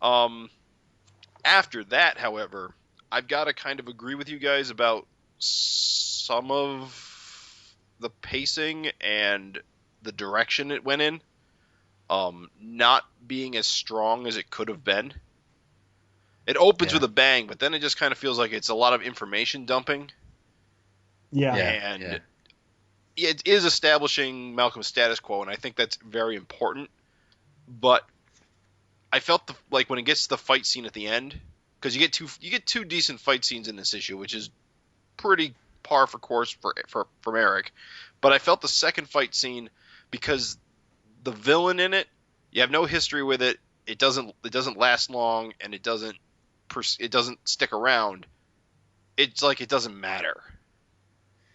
After that, however, I've got to kind of agree with you guys about some of the pacing and the direction it went in. Not being as strong as it could have been. It opens with a bang, but then it just kind of feels like it's a lot of information dumping. And it is establishing Malcolm's status quo, and I think that's very important. But I felt like when it gets to the fight scene at the end, because you get two decent fight scenes in this issue, which is pretty par for course from Erik. But I felt the second fight scene, because the villain in it, you have no history with it. It doesn't last long, and it doesn't stick around. It's like it doesn't matter.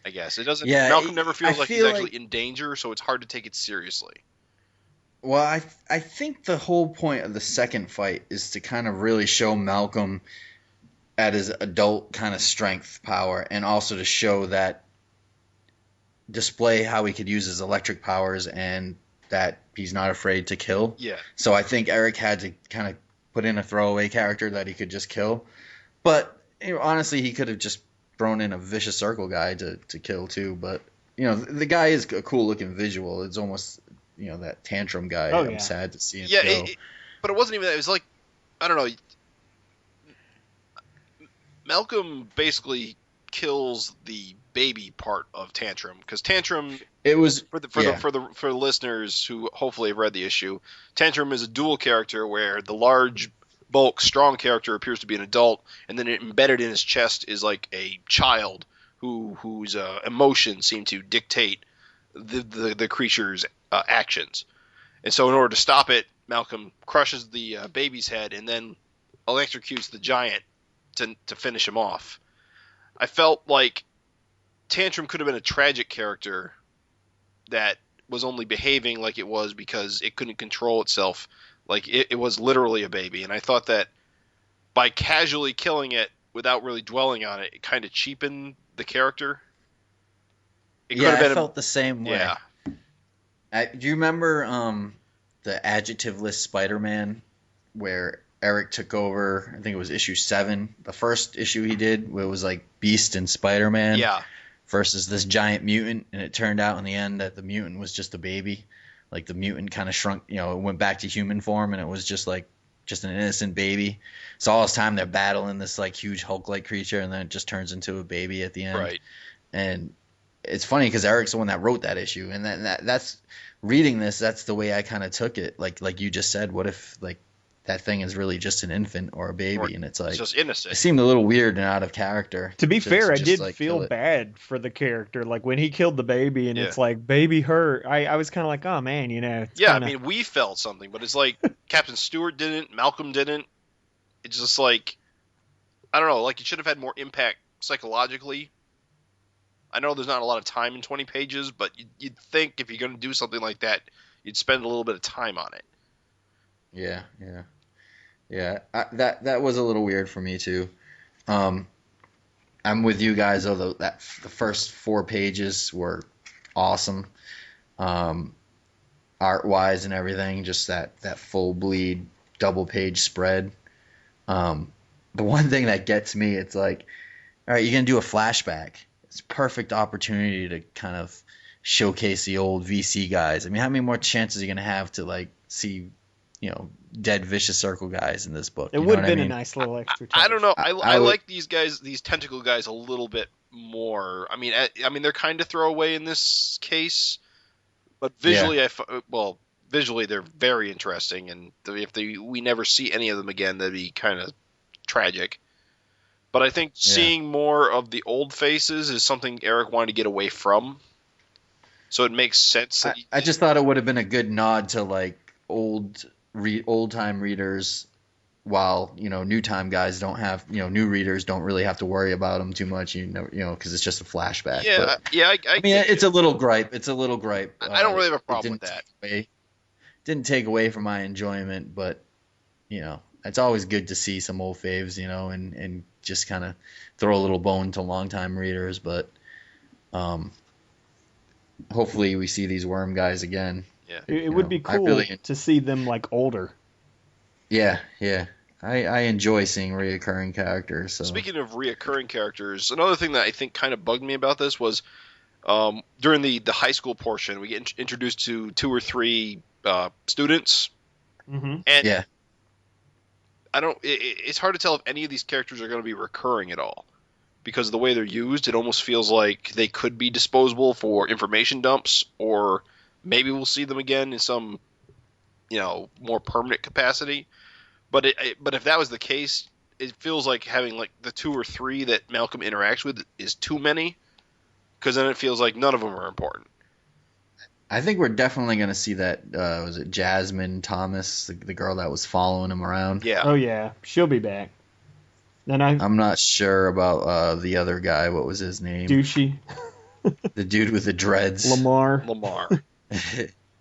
I guess it doesn't. Yeah, Malcolm never feels like he's actually in danger, so it's hard to take it seriously. Well, I think the whole point of the second fight is to kind of really show Malcolm at his adult kind of strength power, and also to show that, display how he could use his electric powers and that he's not afraid to kill. Yeah. So I think Erik had to kind of put in a throwaway character that he could just kill. But honestly, he could have just thrown in a vicious circle guy to kill too. But the guy is a cool looking visual. It's almost that tantrum guy. I'm sad to see him go. But it wasn't even that. It was like, I don't know. Malcolm basically kills the baby part of Tantrum, because Tantrum, it was for the listeners who hopefully have read the issue, Tantrum is a dual character where the large bulk strong character appears to be an adult, and then embedded in his chest is like a child whose emotions seem to dictate the creature's actions. And so in order to stop it, Malcolm crushes the baby's head and then electrocutes the giant to finish him off. I felt like Tantrum could have been a tragic character that was only behaving like it was because it couldn't control itself. Like it was literally a baby. And I thought that by casually killing it without really dwelling on it, it kind of cheapened the character. It could Yeah, have been I felt the same way. yeah. Do you remember the adjectiveless Spider-Man where Eric took over? I think it was issue 7. The first issue he did, where it was like Beast and Spider-Man Yeah. versus this giant mutant, and it turned out in the end that the mutant was just a baby. Like the mutant kind of shrunk, it went back to human form, and it was just an innocent baby. So all this time they're battling this like huge Hulk-like creature, and then it just turns into a baby at the end. Right. And it's funny because Eric's the one that wrote that issue, and that's reading this. That's the way I kind of took it. Like you just said, what if like that thing is really just an infant or a baby, and it's like It's just innocent. it seemed a little weird and out of character. To be fair, I just, did like, feel kill it. bad for the character. Like when he killed the baby and Yeah. it's like, baby hurt. I was kind of like, oh man, it's Yeah, kinda... I mean, we felt something, but it's like Captain Stewart didn't, Malcolm didn't. It's just like, I don't know, like it should have had more impact psychologically. I know there's not a lot of time in 20 pages, but you'd think if you're going to do something like that, you'd spend a little bit of time on it. Yeah. That was a little weird for me too. I'm with you guys, although the first 4 pages were awesome, art wise and everything. Just that full bleed double page spread. The one thing that gets me, it's like, all right, you're gonna do a flashback. It's a perfect opportunity to kind of showcase the old VC guys. I mean, how many more chances are you gonna have to like see, dead Vicious Circle guys in this book? It would have been a nice little extra touch. I don't know. I would- like these guys, these tentacle guys, a little bit more. I mean, they're kind of throwaway in this case, but visually, visually they're very interesting. And if we never see any of them again, that'd be kind of tragic. But I think seeing more of the old faces is something Eric wanted to get away from. So it makes sense. That I just thought it would have been a good nod to like old time readers, while new time guys don't have new readers don't really have to worry about them too much, because it's just a flashback. Yeah, but, I mean, it's a little gripe. I don't really have a problem with that. Didn't take away from my enjoyment, but it's always good to see some old faves, and just kind of throw a little bone to longtime readers. But hopefully we see these worm guys again. Yeah, It would be cool to see them like older. Yeah. I enjoy seeing reoccurring characters. So. Speaking of reoccurring characters, another thing that I think kind of bugged me about this was during the high school portion, we get introduced to 2 or 3 students, Mm-hmm. and it's hard to tell if any of these characters are going to be recurring at all, because of the way they're used. It almost feels like they could be disposable for information dumps, or maybe we'll see them again in some more permanent capacity. But if that was the case, it feels like having like the 2 or 3 that Malcolm interacts with is too many, because then it feels like none of them are important. I think we're definitely going to see that, was it Jasmine Thomas, the girl that was following him around? Yeah. Oh yeah, she'll be back. Then I'm not sure about the other guy. What was his name? douchey The dude with the dreads. Lamar.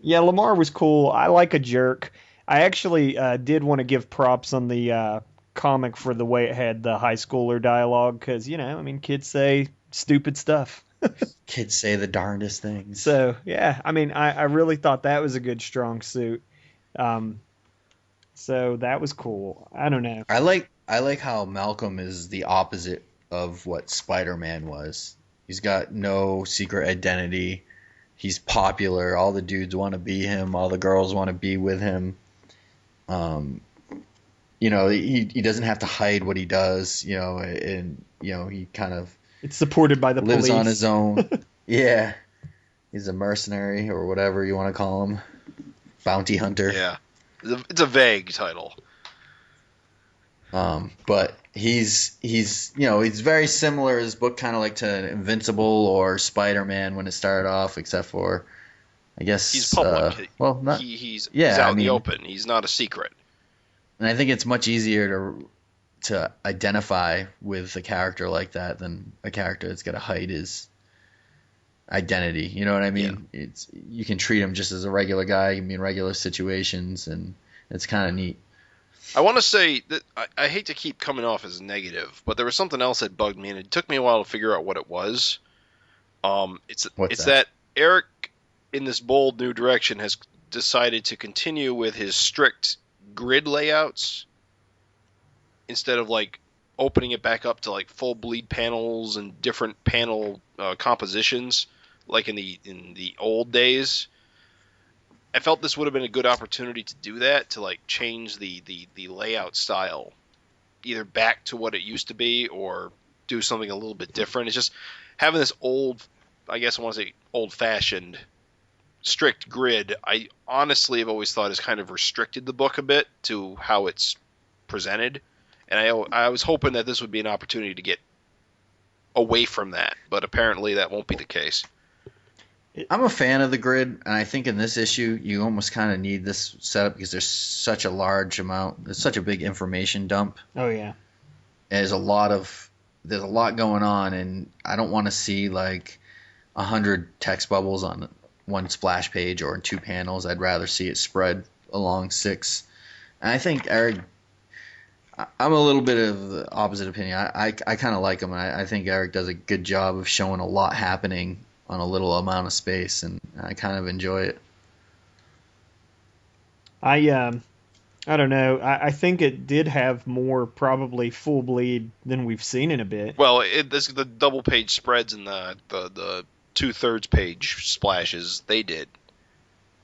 Yeah, Lamar was cool. I like a jerk. I actually did want to give props on the comic for the way it had the high schooler dialogue, because kids say stupid stuff. Kids say the darndest things. So yeah, I really thought that was a good strong suit. So that was cool. I don't know. I like how Malcolm is the opposite of what Spider-Man was. He's got no secret identity. He's popular. All the dudes want to be him. All the girls want to be with him. He doesn't have to hide what he does. And he kind of It's supported by the lives police. on his own. Yeah, he's a mercenary or whatever you want to call him, bounty hunter. Yeah. It's a vague title. But he's very similar, his book, kind of like to Invincible or Spider-Man when it started off, except for, I guess, He's public. He's out in the open. He's not a secret. And I think it's much easier to identify with a character like that than a character that's got to hide his identity. You know what I mean? Yeah. You can treat him just as a regular guy in regular situations, and it's kind of neat. I want to say that I hate to keep coming off as negative, but there was something else that bugged me, and it took me a while to figure out what it was. It's that Erik, in this bold new direction, has decided to continue with his strict grid layouts instead of like opening it back up to like full bleed panels and different panel compositions like in the old days. I felt this would have been a good opportunity to do that, to like change the layout style either back to what it used to be or do something a little bit different. It's just having this old, I guess I want to say old-fashioned strict grid, I honestly have always thought has kind of restricted the book a bit to how it's presented. And I was hoping that this would be an opportunity to get away from that, but apparently that won't be the case. I'm a fan of the grid, and I think in this issue you almost kind of need this setup because there's such a large amount, there's such a big information dump. Oh yeah. There's a lot going on, and I don't want to see like 100 text bubbles on one splash page or in 2 panels. I'd rather see it spread along 6. And I think Erik, I'm a little bit of the opposite opinion. I kind of like him. I think Erik does a good job of showing a lot happening on a little amount of space, and I kind of enjoy it. I don't know. I think it did have more probably full bleed than we've seen in a bit. Well, the double page spreads and the 2/3 page splashes they did.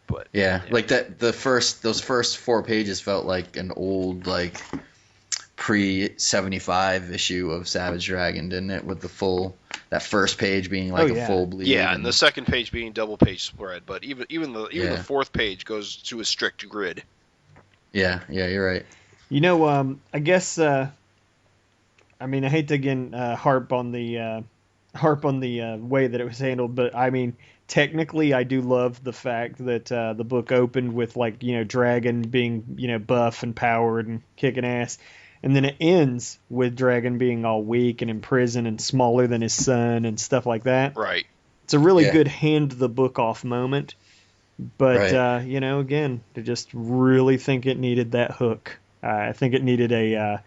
But yeah, like that those first 4 pages felt like an old like pre-75 issue of Savage Dragon, didn't it? With that first page being like a full bleed. Yeah, and the second page being double page spread, but even the 4th page goes to a strict grid. Yeah, you're right. You know, I guess I hate to again harp on the way that it was handled, but I mean, technically I do love the fact that the book opened with like, Dragon being, buff and powered and kicking ass. And then it ends with Dragon being all weak and in prison and smaller than his son and stuff like that. Right. It's a really good hand the book off moment. But, right. Again, I just really think it needed that hook. I think it needed I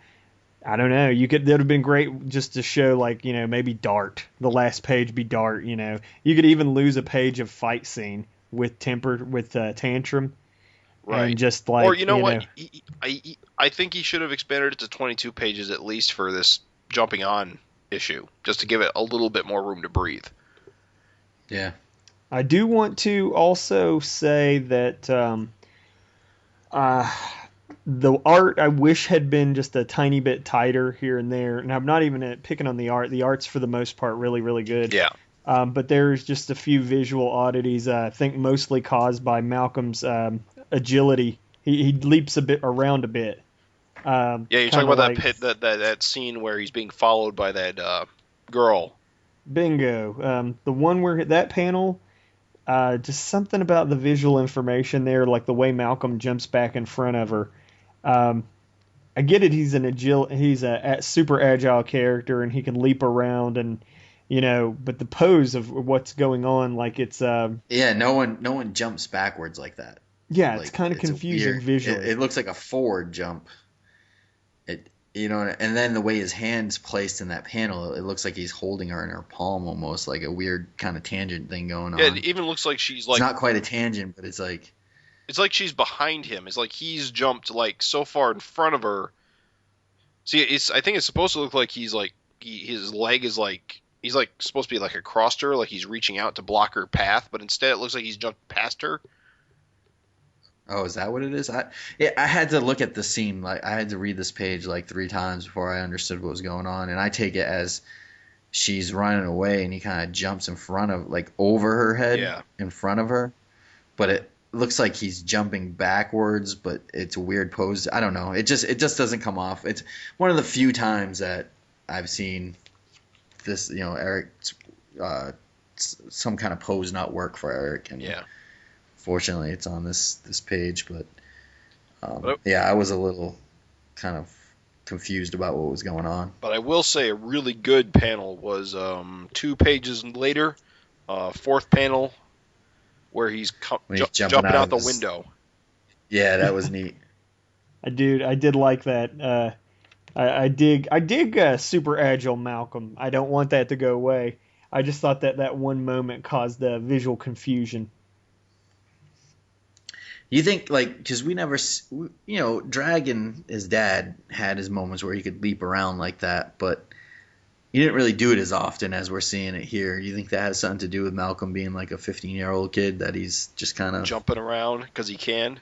don't know. That would have been great just to show, like, maybe Dart. The last page be Dart, You could even lose a page of fight scene with Tantrum. Right. And just like, or what? I think he should have expanded it to 22 pages at least for this jumping on issue, just to give it a little bit more room to breathe. Yeah. I do want to also say that the art I wish had been just a tiny bit tighter here and there. And I'm not even picking on the art. The art's for the most part really, really good. Yeah. But there's just a few visual oddities, I think mostly caused by Malcolm's agility. He leaps around a bit. Yeah, you're talking about that scene where he's being followed by that girl. Bingo. The one where that panel, just something about the visual information there, like the way Malcolm jumps back in front of her. I get it. He's a super agile character and he can leap around and, but the pose of what's going on, like it's no one jumps backwards like that. Yeah, like, it's kind of confusing visually. It looks like a forward jump. And then the way his hand's placed in that panel, it looks like he's holding her in her palm almost, like a weird kind of tangent thing going on. Yeah, it even looks like she's like... It's not quite a tangent, but it's like... It's like she's behind him. It's like he's jumped like so far in front of her. See, I think it's supposed to look like he's like... his leg is like... He's like supposed to be like across her, like he's reaching out to block her path, but instead it looks like he's jumped past her. Oh, is that what it is? I had to look at the scene. Like I had to read this page like 3 times before I understood what was going on, and I take it as she's running away, and he kind of jumps in front of, like over her head, in front of her. But it looks like he's jumping backwards, but it's a weird pose. I don't know. It just doesn't come off. It's one of the few times that I've seen this, Erik, some kind of pose not work for Erik, and fortunately, it's on this page, but I was a little kind of confused about what was going on. But I will say a really good panel was 2 pages later, 4th panel, where he's jumping out the window. Yeah, that was neat. I did like that. I dig super agile Malcolm. I don't want that to go away. I just thought that one moment caused visual confusion. You think, like, because we never, Dragon, his dad, had his moments where he could leap around like that, but he didn't really do it as often as we're seeing it here. You think that has something to do with Malcolm being like a 15-year-old kid, that he's just kind of jumping around because he can?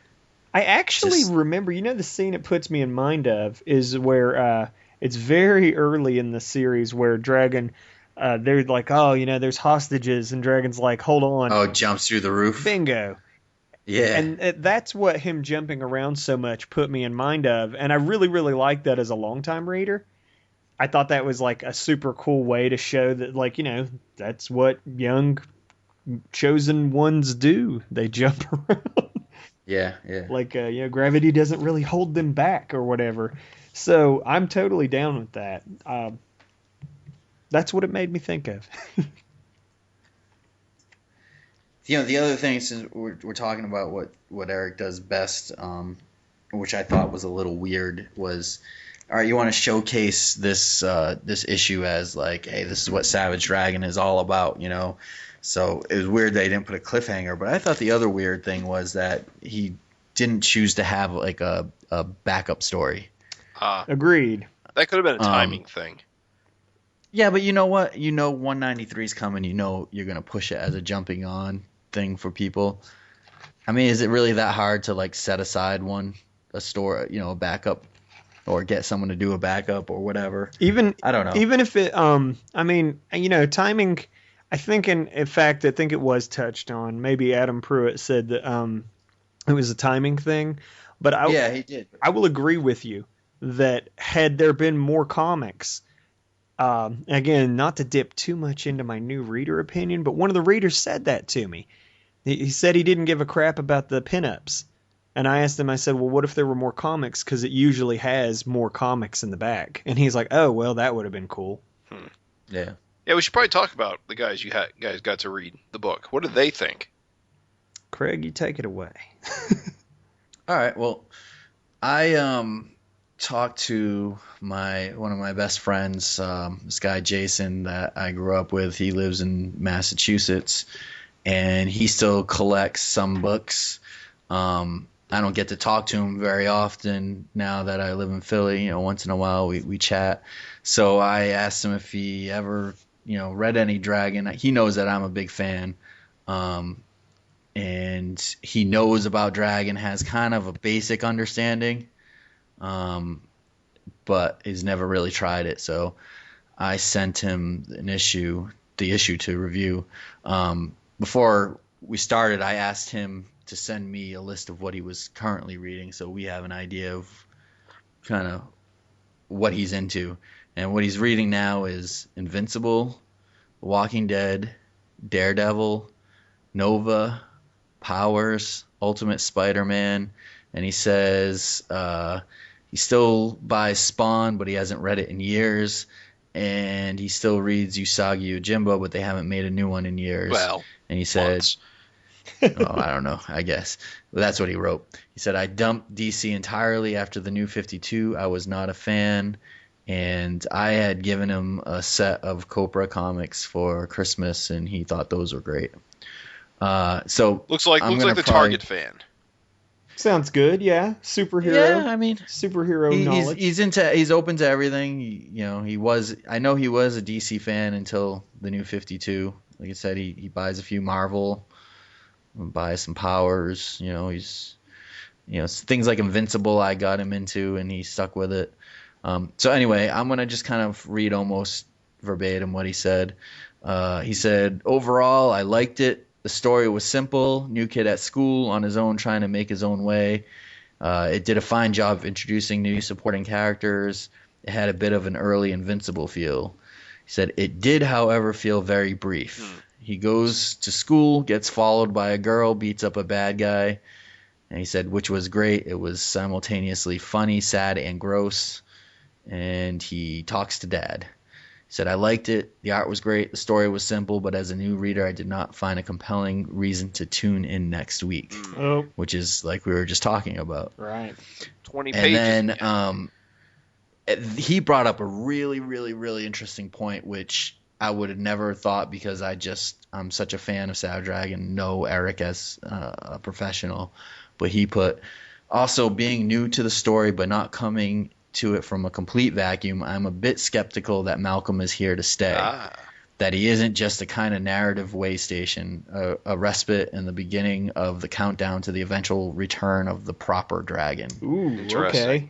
I actually remember, the scene it puts me in mind of is where it's very early in the series where Dragon, they're like, oh, there's hostages, and Dragon's like, hold on. Oh, jumps through the roof. Bingo. Yeah. And that's what him jumping around so much put me in mind of. And I really, really liked that as a longtime reader. I thought that was like a super cool way to show that, like, that's what young chosen ones do. They jump around. Yeah. Like, gravity doesn't really hold them back or whatever. So I'm totally down with that. That's what it made me think of. The other thing, since we're talking about what Erik does best, which I thought was a little weird, was, all right, you want to showcase this issue as like, hey, this is what Savage Dragon is all about, So it was weird they didn't put a cliffhanger, but I thought the other weird thing was that he didn't choose to have like a backup story. Agreed. That could have been a timing thing. Yeah, but you know what? 193 is coming. You're going to push it as a jumping on thing for people. I mean, is it really that hard to like set aside a story, a backup, or get someone to do a backup or whatever? I don't know. Even if it, timing. I think in fact, I think it was touched on. Maybe Adam Pruitt said that it was a timing thing. But yeah, he did. I will agree with you that had there been more comics. Again, not to dip too much into my new reader opinion, but one of the readers said that to me. He said he didn't give a crap about the pinups. And I asked him, I said, well, what if there were more comics? Because it usually has more comics in the back. And he's like, oh, well, that would have been cool. Yeah. Yeah, we should probably talk about the guys guys got to read the book. What did they think? Craig, you take it away. All right. Well, I talked to one of my best friends, this guy Jason that I grew up with. He lives in Massachusetts, and he still collects some books. I don't get to talk to him very often now that I live in Philly. Once in a while we chat. So I asked him if he ever read any Dragon. He knows that I'm a big fan. And he knows about Dragon, has kind of a basic understanding. But he's never really tried it. So I sent him the issue to review. Before we started, I asked him to send me a list of what he was currently reading, so we have an idea of kind of what he's into. And what he's reading now is Invincible, Walking Dead, Daredevil, Nova, Powers, Ultimate Spider-Man, and he says he still buys Spawn, but he hasn't read it in years, and he still reads Usagi Yojimbo, but they haven't made a new one in years. Well, and he said, I don't know, I guess. But that's what he wrote. He said, I dumped DC entirely after the New 52. I was not a fan, and I had given him a set of Copra comics for Christmas, and he thought those were great. So looks like the Target fan. Sounds good, yeah. Superhero. Yeah, I mean, superhero knowledge. He's open to everything. I know he was a DC fan until the New 52. Like I said, he buys a few Marvel, buys some Powers. He's things like Invincible I got him into, and he stuck with it. So anyway, I'm gonna just kind of read almost verbatim what he said. He said, overall, I liked it. The story was simple. New kid at school on his own, trying to make his own way. It did a fine job of introducing new supporting characters. It had a bit of an early Invincible feel. He said, it did, however, feel very brief. He goes to school, gets followed by a girl, beats up a bad guy. And he said, which was great. It was simultaneously funny, sad, and gross. And he talks to Dad. He said, I liked it. The art was great. The story was simple, but as a new reader, I did not find a compelling reason to tune in next week, which is like we were just talking about. Right. 20 pages. And then he brought up a really, really, really interesting point, which I would have never thought, because I'm such a fan of Savage Dragon, know Erik as a professional. But he put, also being new to the story but not coming to it from a complete vacuum, I'm a bit skeptical that Malcolm is here to stay. That he isn't just a kind of narrative way station, a respite in the beginning of the countdown to the eventual return of the proper dragon. Ooh, okay.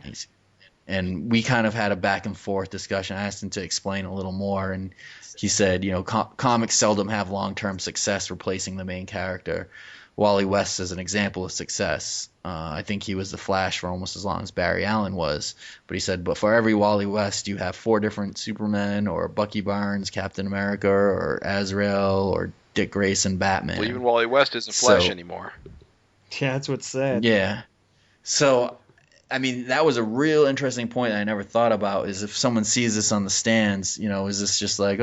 And we kind of had a back and forth discussion. I asked him to explain a little more, and he said, comics seldom have long-term success replacing the main character. Wally West is an example of success. I think he was the Flash for almost as long as Barry Allen was. But he said, but for every Wally West, you have 4 different Supermen, or Bucky Barnes, Captain America, or Azrael, or Dick Grayson, Batman. Well, even Wally West isn't Flash anymore. Yeah, that's what's sad. Yeah. So, I mean, that was a real interesting point that I never thought about, is if someone sees this on the stands, is this just like,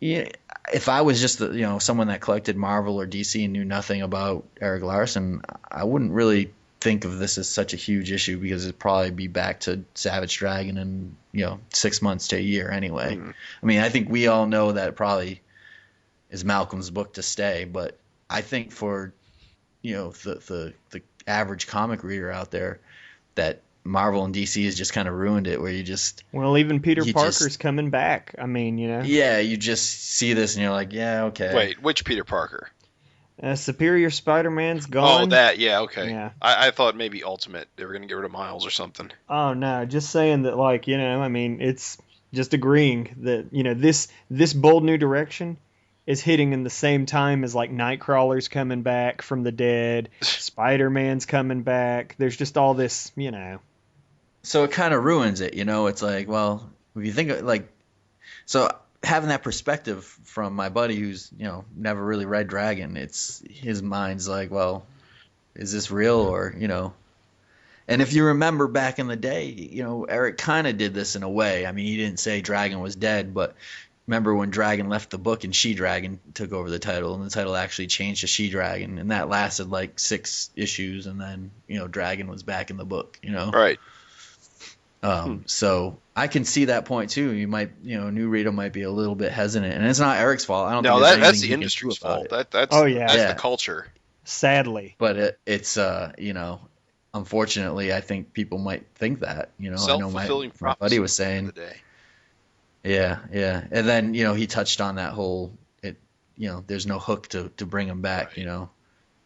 yeah, if I was just someone that collected Marvel or DC and knew nothing about Erik Larsen, I wouldn't really think of this as such a huge issue, because it'd probably be back to Savage Dragon in 6 months to a year anyway. Mm. I mean, I think we all know that it probably is Malcolm's book to stay, but I think for the average comic reader out there, that Marvel and DC has just kind of ruined it, where even Peter Parker's coming back. I mean, Yeah, you just see this and you're like, yeah, okay. Wait, which Peter Parker? Superior Spider-Man's gone. Oh, that, yeah, okay. Yeah. I thought maybe Ultimate, they were going to get rid of Miles or something. Oh, no, just saying that, I mean, it's just agreeing that, this bold new direction is hitting in the same time as, Nightcrawler's coming back from the dead, Spider-Man's coming back. There's just all this, So it kind of ruins it, It's like, well, if you think so having that perspective from my buddy who's, never really read Dragon, his mind's like, well, is this real, or, And if you remember back in the day, Erik kind of did this in a way. I mean, he didn't say Dragon was dead, but remember when Dragon left the book and She-Dragon took over the title, and the title actually changed to She-Dragon, and that lasted 6 issues, and then, Dragon was back in the book, Right. So I can see that point too. You might, new reader might be a little bit hesitant, and it's not Eric's fault. I don't think that's the industry's fault. That's the culture. Sadly, but it's unfortunately, I think people might think that. I know my buddy was saying. Yeah, and then he touched on that whole there's no hook to bring him back, right.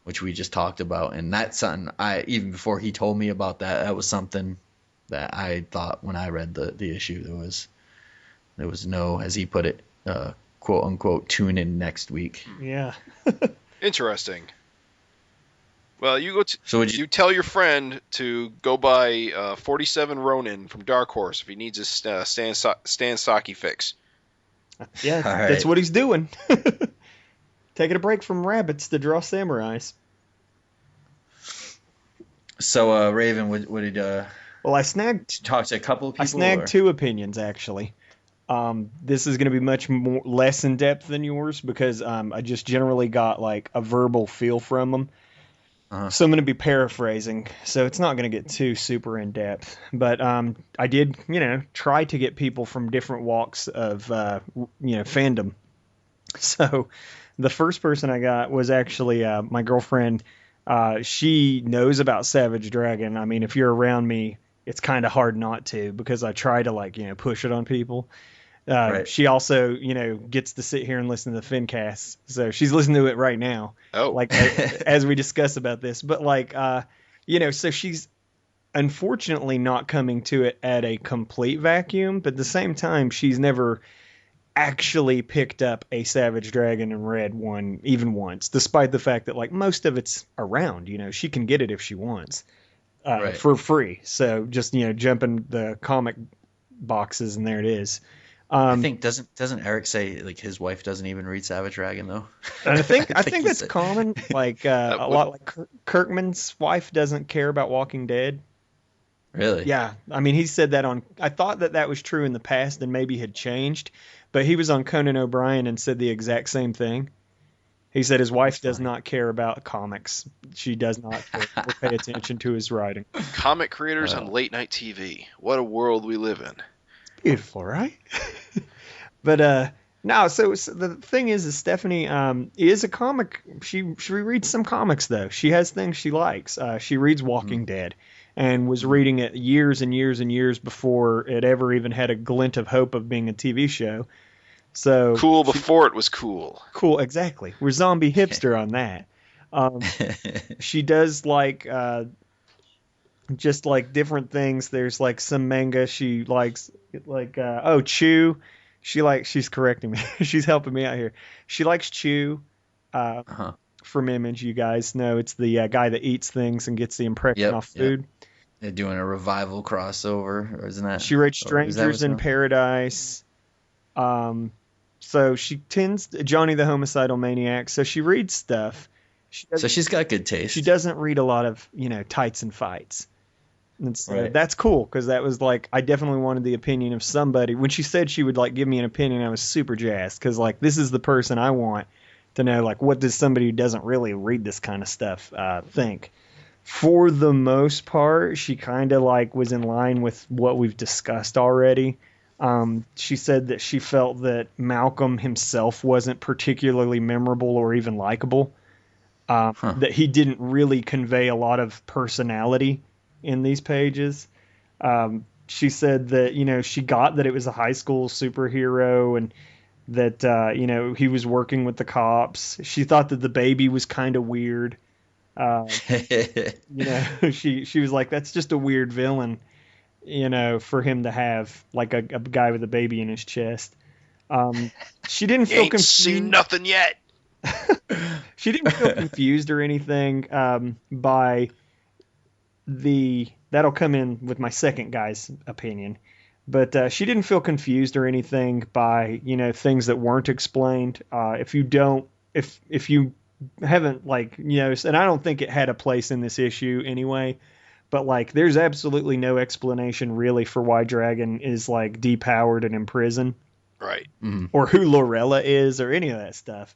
Which we just talked about, and that's something even before he told me about that was something that I thought when I read the issue. There was no, as he put it, quote unquote, tune in next week. Yeah. Interesting. Well, you tell your friend to go buy 47 Ronin from Dark Horse if he needs a Stan Saki fix. Yeah, right. That's what he's doing. Taking a break from rabbits to draw samurais. So, Raven, what did Well, I snagged. Talk to a couple of people. I snagged 2 opinions actually. This is going to be much less in depth than yours, because I just generally got a verbal feel from them. Uh-huh. So I'm going to be paraphrasing, so it's not going to get too super in depth. But I did, try to get people from different walks of, fandom. So the first person I got was actually my girlfriend. She knows about Savage Dragon. I mean, if you're around me, it's kind of hard not to, because I try to push it on people. Right. She also, gets to sit here and listen to the FINcast. So she's listening to it right now. Oh, as we discuss about this, but so she's unfortunately not coming to it at a complete vacuum, but at the same time, she's never actually picked up a Savage Dragon and read one even once, despite the fact that most of it's around, she can get it if she wants. Right. For free. So just, jump in the comic boxes and there it is. I think doesn't Erik say his wife doesn't even read Savage Dragon though? I think that's common. A lot Kirkman's wife doesn't care about Walking Dead. Really? Yeah. I mean, he said that I thought that was true in the past and maybe had changed, but he was on Conan O'Brien and said the exact same thing. He said his wife does not care about comics. She does not pay attention to his writing. Comic creators on late night TV. What a world we live in. Beautiful, right? But no, so the thing is Stephanie is a comic. She reads some comics though. She has things she likes. She reads Walking Dead, and was reading it years and years and years before it ever even had a glint of hope of being a TV show. So Cool before it was cool. Cool, exactly. We're zombie hipster on that. She does like just like different things. There's like some manga she likes, like Chew. She's correcting me. She's helping me out here. She likes Chew. From Image, you guys know it's the guy that eats things and gets the impression off food. They're doing a revival crossover, or isn't that? She writes Strangers in Paradise. So she tends Johnny the Homicidal Maniac. So she reads stuff. So she's got good taste. She doesn't read a lot of tights and fights. And so Right. that's cool, because that was like, I definitely wanted the opinion of somebody. When she said she would like give me an opinion, I was super jazzed, because like this is the person I want to know, like, what does somebody who doesn't really read this kind of stuff think. For the most part, she kind of like was in line with what we've discussed already. She said that she felt that Malcolm himself wasn't particularly memorable or even likable. That he didn't really convey a lot of personality in these pages. She said that, she got that it was a high school superhero and that, he was working with the cops. She thought that the baby was kind of weird. She was like, that's just a weird villain, for him to have like a guy with a baby in his chest. She didn't feel confused. Seen nothing yet. She didn't feel confused or anything by that'll come in with my second guy's opinion, but she didn't feel confused or anything by things that weren't explained. If you haven't noticed, and I don't think it had a place in this issue anyway, but there's absolutely no explanation really for why Dragon is depowered and in prison, right? Or who Lorella is or any of that stuff.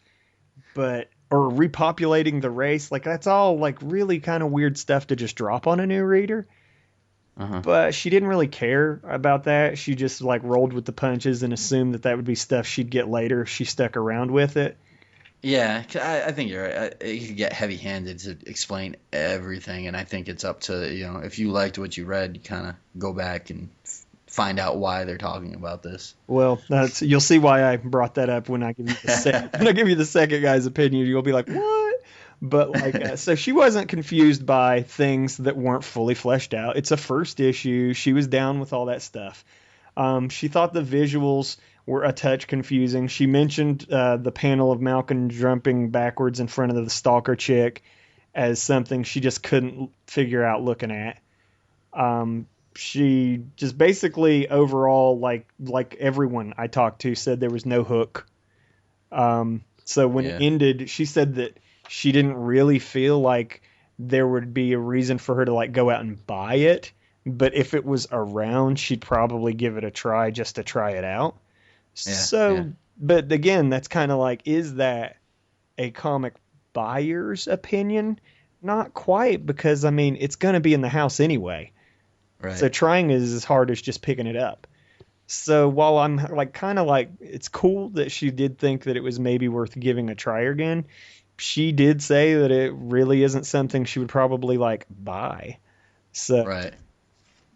Or repopulating the race, that's all really kind of weird stuff to just drop on a new reader. But she didn't really care about that. She just rolled with the punches and assumed that would be stuff she'd get later if she stuck around with it. Yeah, I think you're right. You could get heavy-handed to explain everything, and I think it's up to, if you liked what you read, you kind of go back and find out why they're talking about this. Well, you'll see why I brought that up when I give you the second guy's opinion. You'll be like, what? But so she wasn't confused by things that weren't fully fleshed out. It's a first issue. She was down with all that stuff. She thought the visuals were a touch confusing. She mentioned the panel of Malcolm jumping backwards in front of the stalker chick as something she just couldn't figure out looking at. She just basically overall, like everyone I talked to, said there was no hook. So when it ended, she said that she didn't really feel like there would be a reason for her to go out and buy it. But if it was around, she'd probably give it a try just to try it out. But again, that's kind of is that a comic buyer's opinion? Not quite, because it's going to be in the house anyway. Right. So trying is as hard as just picking it up. So while I'm it's cool that she did think that it was maybe worth giving a try again, she did say that it really isn't something she would probably buy. So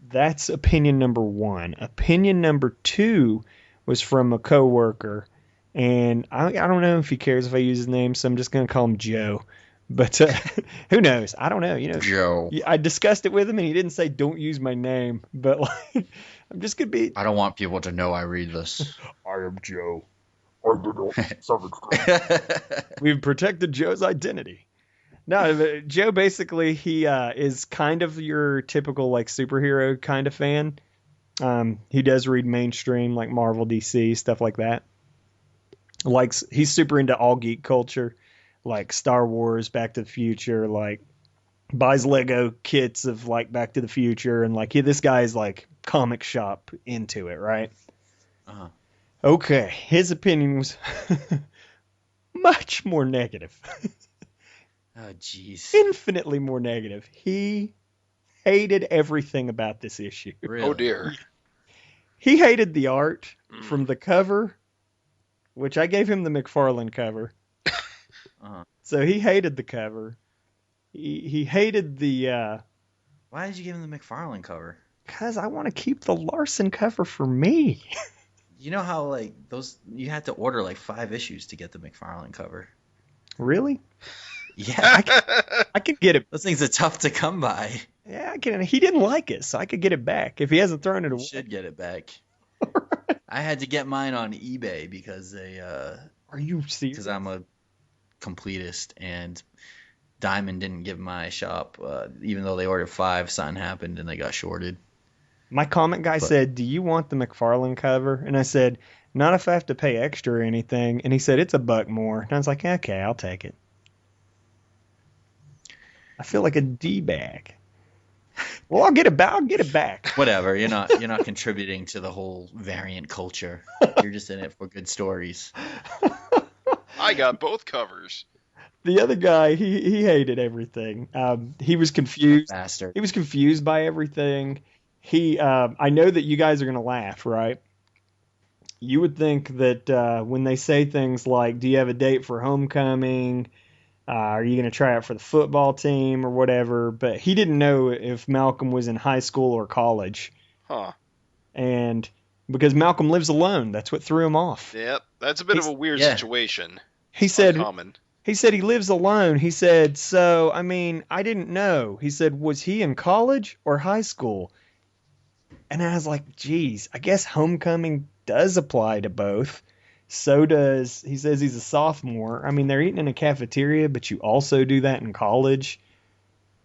that's opinion number one. Opinion number two was from a coworker, and I don't know if he cares if I use his name, so I'm just going to call him Joe. But who knows? I don't know. Joe. I discussed it with him, and he didn't say don't use my name. But I'm just gonna be. I don't want people to know I read this. I am Joe. We've protected Joe's identity. No, Joe basically he is kind of your typical superhero kind of fan. He does read mainstream Marvel, DC, stuff like that. He's super into all geek culture. Star Wars, Back to the Future, buys Lego kits of Back to the Future, and this guy's comic shop into it, right? Okay, his opinion was much more negative. Oh, jeez. Infinitely more negative. He hated everything about this issue. Really? Oh dear. He hated the art from the cover which I gave him the McFarlane cover. Uh-huh. So he hated the cover. He hated the... Why did you give him the McFarlane cover? Because I want to keep the Larsen cover for me. You know how like those you had to order like 5 issues to get the McFarlane cover. Really? Yeah, I could get it. those things are tough to come by. Yeah, I can. He didn't like it, so I could get it back if he hasn't thrown it You away. should get it back. I had to get mine on eBay because Are you serious? because I'm a completist and Diamond didn't give my shop even though they ordered 5, something happened and they got shorted. My comment guy said, "Do you want the McFarlane cover?" And I said, "Not if I have to pay extra or anything." And he said, "It's $1 more." And I was like, "Okay, I'll take it." I feel like a D-bag. Well, I'll get it back. I'll get it back. Whatever, you're not contributing to the whole variant culture. You're just in it for good stories. I got both covers. The other guy, he hated everything. He was confused. Bastard. He was confused by everything. I know that you guys are going to laugh, right? You would think that when they say things like, "Do you have a date for homecoming? Are you going to try out for the football team or whatever?" But he didn't know if Malcolm was in high school or college. Huh. And because Malcolm lives alone, that's what threw him off. Yep. That's a bit of a weird situation. He said, Uncommon. He said he lives alone. He said, so, I mean, I didn't know. He said, was he in college or high school? And I was like, geez, I guess homecoming does apply to both. So does, he says he's a sophomore. I mean, they're eating in a cafeteria, but you also do that in college.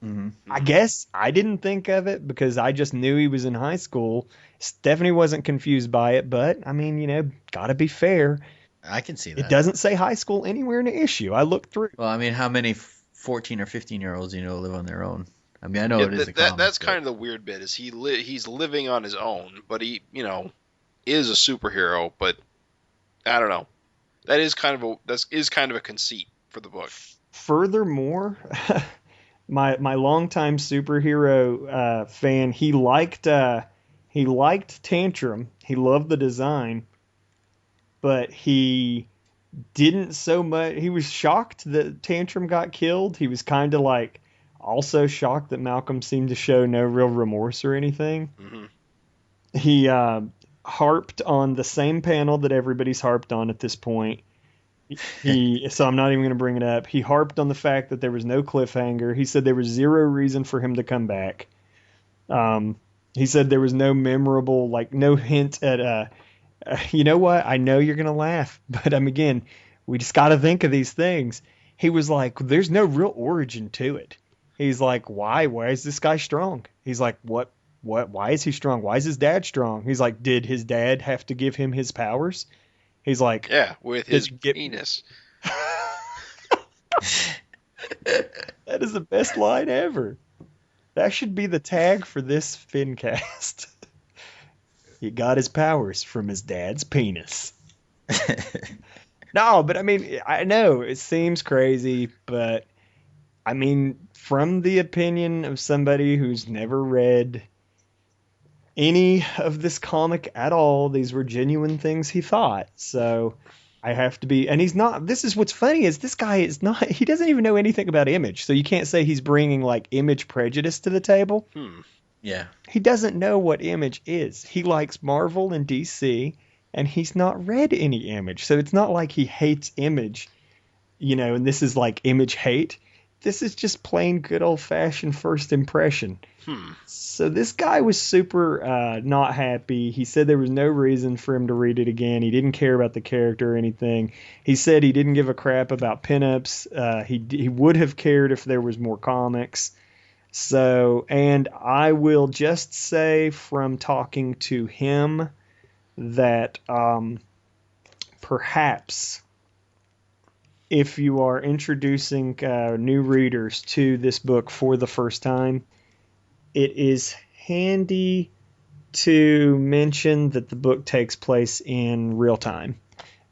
Mm-hmm. I guess I didn't think of it because I just knew he was in high school. Stephanie wasn't confused by it, but, I mean, gotta be fair. I can see that. It doesn't say high school anywhere in the issue. I looked through. Well, I mean, how many 14 or 15-year-olds live on their own? I mean, I know it is a comic. That's kind of the weird bit is he's living on his own, but he is a superhero. But I don't know. That is kind of a conceit for the book. Furthermore, my longtime superhero fan, he liked Tantrum. He loved the design. But he didn't so much. He was shocked that Tantrum got killed. He was kind of like also shocked that Malcolm seemed to show no real remorse or anything. Mm-hmm. He harped on the same panel that everybody's harped on at this point. So I'm not even going to bring it up. He harped on the fact that there was no cliffhanger. He said there was zero reason for him to come back. He said there was no memorable, no hint at you know what? I know you're going to laugh, but again, we just got to think of these things. He was like, there's no real origin to it. He's like, why? Why is this guy strong? He's like, what? Why is he strong? Why is his dad strong? He's like, did his dad have to give him his powers? He's like, yeah, with his penis. That is the best line ever. That should be the tag for this FINcast. He got his powers from his dad's penis. No, but I mean, I know it seems crazy, but I mean, from the opinion of somebody who's never read any of this comic at all, these were genuine things he thought. So I have to be, and he's not, this is what's funny is this guy is not, he doesn't even know anything about Image. So you can't say he's bringing Image prejudice to the table. Yeah. He doesn't know what Image is. He likes Marvel and DC, and he's not read any Image. So it's not like he hates Image, and this is Image hate. This is just plain good old-fashioned first impression. So this guy was super not happy. He said there was no reason for him to read it again. He didn't care about the character or anything. He said he didn't give a crap about pinups. He would have cared if there was more comics. So, and I will just say from talking to him that perhaps if you are introducing new readers to this book for the first time, it is handy to mention that the book takes place in real time,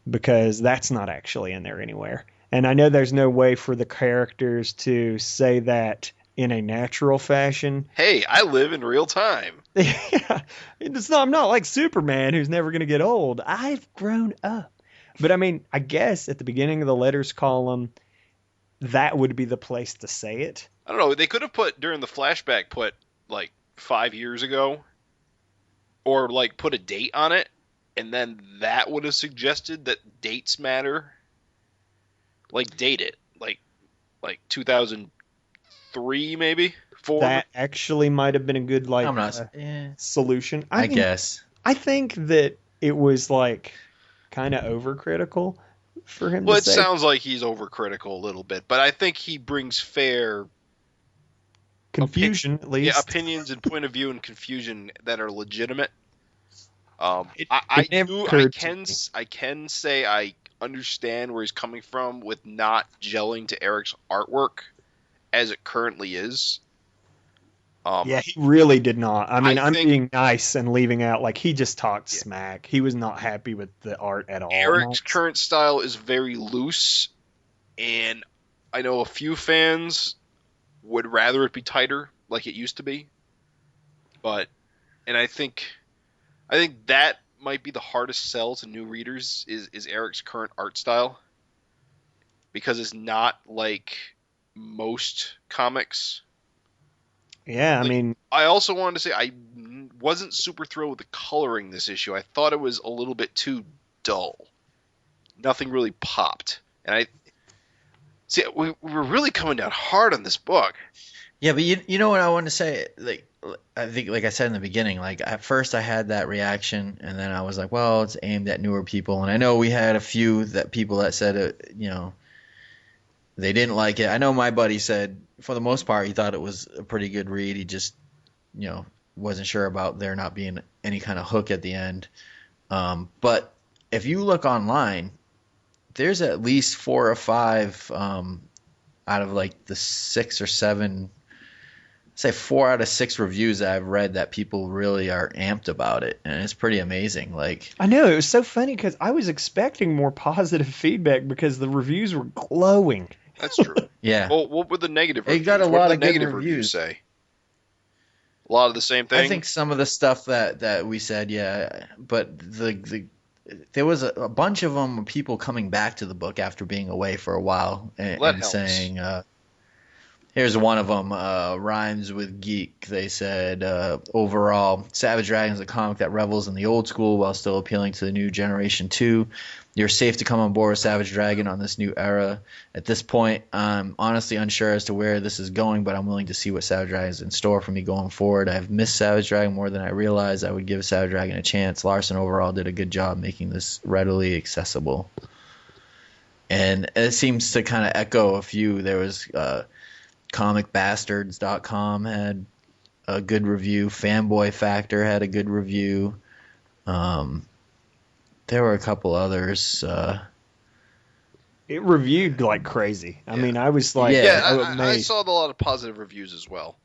because that's not actually in there anywhere. And I know there's no way for the characters to say that in a natural fashion. Hey, I live in real time. Yeah, I'm not like Superman who's never going to get old. I've grown up. But I mean, I guess at the beginning of the letters column, that would be the place to say it. I don't know. They could have put during the flashback, like 5 years ago, or like put a date on it, and then that would have suggested that dates matter. Like date it, like 2003 maybe 4. That actually might have been a good solution. I guess. I think that it was like kind of overcritical for him. Well, to it say. sounds like he's overcritical a little bit, but I think he brings fair confusion, at least. Yeah, opinions and point of view and confusion that are legitimate. I can say I understand where he's coming from with not gelling to Erik's artwork as it currently is. Yeah, he really did not. I mean, I'm being nice and leaving out, like, he just talked smack. He was not happy with the art at all. Erik's current style is very loose, and I know a few fans would rather it be tighter, like it used to be. And I think that might be the hardest sell to new readers is Erik's current art style, because it's not like most comics. Yeah, I mean, I also wanted to say I wasn't super thrilled with the coloring this issue. I thought it was a little bit too dull. Nothing really popped, and I see we were really coming down hard on this book. Yeah, but you know what I wanted to say? Like, I think, like I said in the beginning, like at first I had that reaction, and then I was like, well, it's aimed at newer people, and I know we had a few people that said, they didn't like it. I know my buddy said, for the most part, he thought it was a pretty good read. He just, wasn't sure about there not being any kind of hook at the end. But if you look online, there's at least 4 or 5 out of like the 6 or 7, say 4 out of 6 reviews that I've read that people really are amped about it, and it's pretty amazing. Like, I know, it was so funny because I was expecting more positive feedback because the reviews were glowing. That's true. Yeah. Well, what were the negative reviews? It got a what lot did of the negative good reviews. Say? A lot of the same thing? I think some of the stuff that we said, yeah, but there was a bunch of them, people coming back to the book after being away for a while and saying, here's one of them, Rhymes with Geek. They said, overall, Savage Dragon is a comic that revels in the old school while still appealing to the new generation too. You're safe to come on board with Savage Dragon on this new era. At this point, I'm honestly unsure as to where this is going, but I'm willing to see what Savage Dragon is in store for me going forward. I've missed Savage Dragon more than I realized. I would give Savage Dragon a chance. Larsen overall did a good job making this readily accessible. And it seems to kind of echo a few. There was comicbastards.com had a good review. Fanboy Factor had a good review. There were a couple others. It reviewed like crazy. I mean, I was like, I saw a lot of positive reviews as well.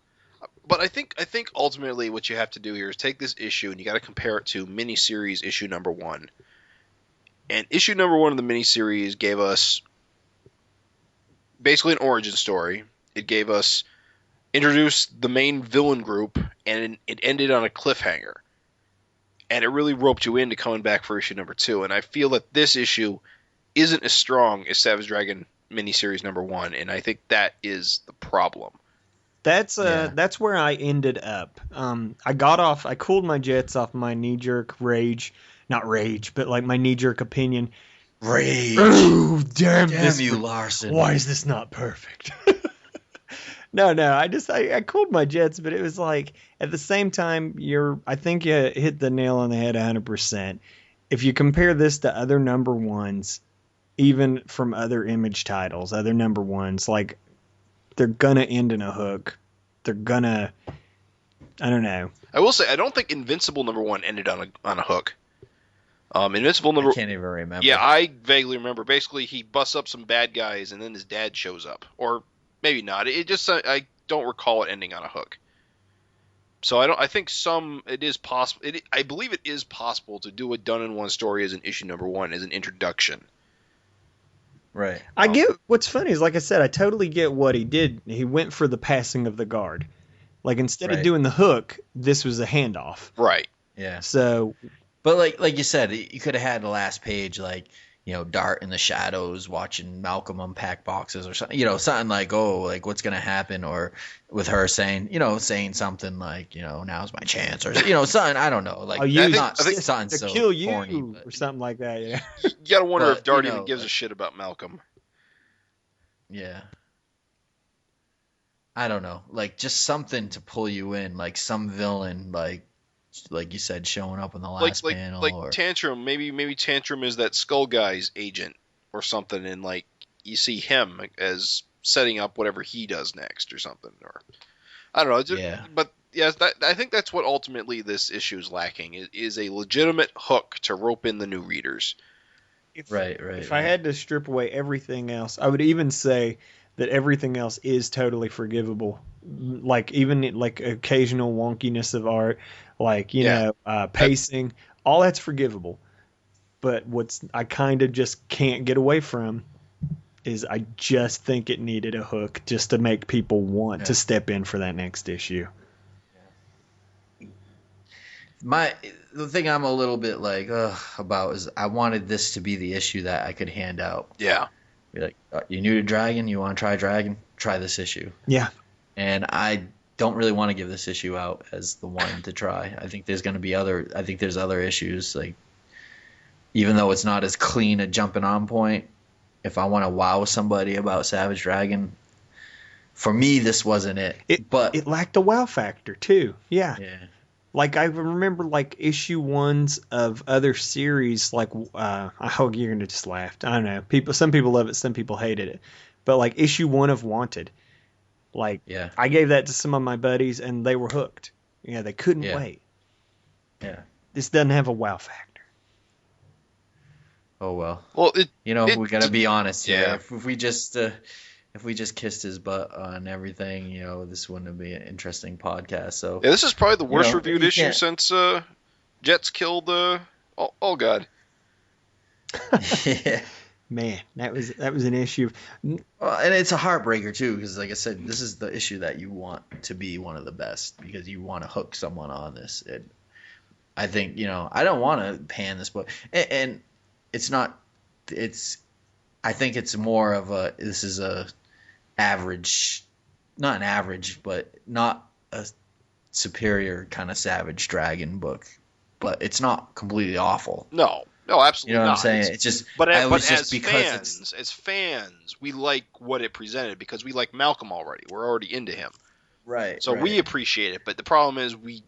But I think ultimately what you have to do here is take this issue and you got to compare it to miniseries issue number 1. And issue number 1 of the miniseries gave us basically an origin story. It gave us introduced the main villain group, and it ended on a cliffhanger. And it really roped you into coming back for issue number 2. And I feel that this issue isn't as strong as Savage Dragon miniseries number 1, and I think that is the problem. That's where I ended up. I cooled my jets off my knee-jerk rage. Not rage, but like my knee-jerk opinion. Rage. Oh, damn you, Larsen. Why is this not perfect? No, I cooled my jets, but it was like, at the same time, I think you hit the nail on the head 100%. If you compare this to other number 1s, even from other Image titles, other number 1s, like, they're gonna end in a hook. They're gonna, I don't know. I will say, I don't think Invincible number 1 ended on a hook. Invincible number... I can't even remember. Yeah, I vaguely remember. Basically, he busts up some bad guys, and then his dad shows up. Or maybe not. I don't recall it ending on a hook. So I think it is possible. I believe it is possible to do a done-in-one story as an issue number 1, as an introduction. Right. I get what's funny is, like I said, I totally get what he did. He went for the passing of the guard. Like, instead of doing the hook, this was a handoff. Right. Yeah. So, but like you said, you could have had the last page, like, dart in the shadows watching Malcolm unpack boxes or something, something like, oh, like what's going to happen, or with her saying something like, now's my chance, or, something, I don't know. Like, I'll use something to so kill you corny, but, or something like that. Yeah. You gotta wonder But, if Dart even gives a shit about Malcolm. yeah. I don't know. Like, just something to pull you in, like some villain, like you said, showing up in the last panel. Like Tantrum. Maybe Tantrum is that Skull Guy's agent or something, and like you see him as setting up whatever he does next or something. Or I don't know. But yes, I think that's what ultimately this issue is lacking, is a legitimate hook to rope in the new readers. If I had to strip away everything else, I would even say that everything else is totally forgivable. Like, even like occasional wonkiness of art, like, pacing, all that's forgivable. But I kind of just can't get away from is I just think it needed a hook just to make people want to step in for that next issue. The thing I'm a little bit like about is I wanted this to be the issue that I could hand out. Yeah. Be like, you new to Dragon? You want to try Dragon? Try this issue. Yeah. And I don't really want to give this issue out as the one to try. I think there's going to be other issues, like, even though it's not as clean a jumping on point, if I want to wow somebody about Savage Dragon, for me this wasn't it. But it lacked a wow factor too. Yeah. Yeah. Like, I remember, like, issue ones of other series, like, I hope you're going to just laugh. I don't know. Some people love it, some people hated it. But, like, issue 1 of Wanted. Like, I gave that to some of my buddies, and they were hooked. They couldn't wait. Yeah. This doesn't have a wow factor. Oh, well. Well, we got to be honest here. Yeah. If we just kissed his butt on everything, this wouldn't be an interesting podcast. So yeah, this is probably the worst reviewed issue since Jets killed Oh God. Yeah. Man, that was an issue. Well, and it's a heartbreaker too, because like I said, this is the issue that you want to be one of the best, because you want to hook someone on this. I think I don't want to pan this book, and it's not. I think it's more of this is a average, not an average, but not a superior kind of Savage Dragon book, but it's not completely awful. No, absolutely not. You know what I'm saying? It's just, but because as fans, we like what it presented because we like Malcolm already. We're already into him. Right. So we appreciate it, but the problem is we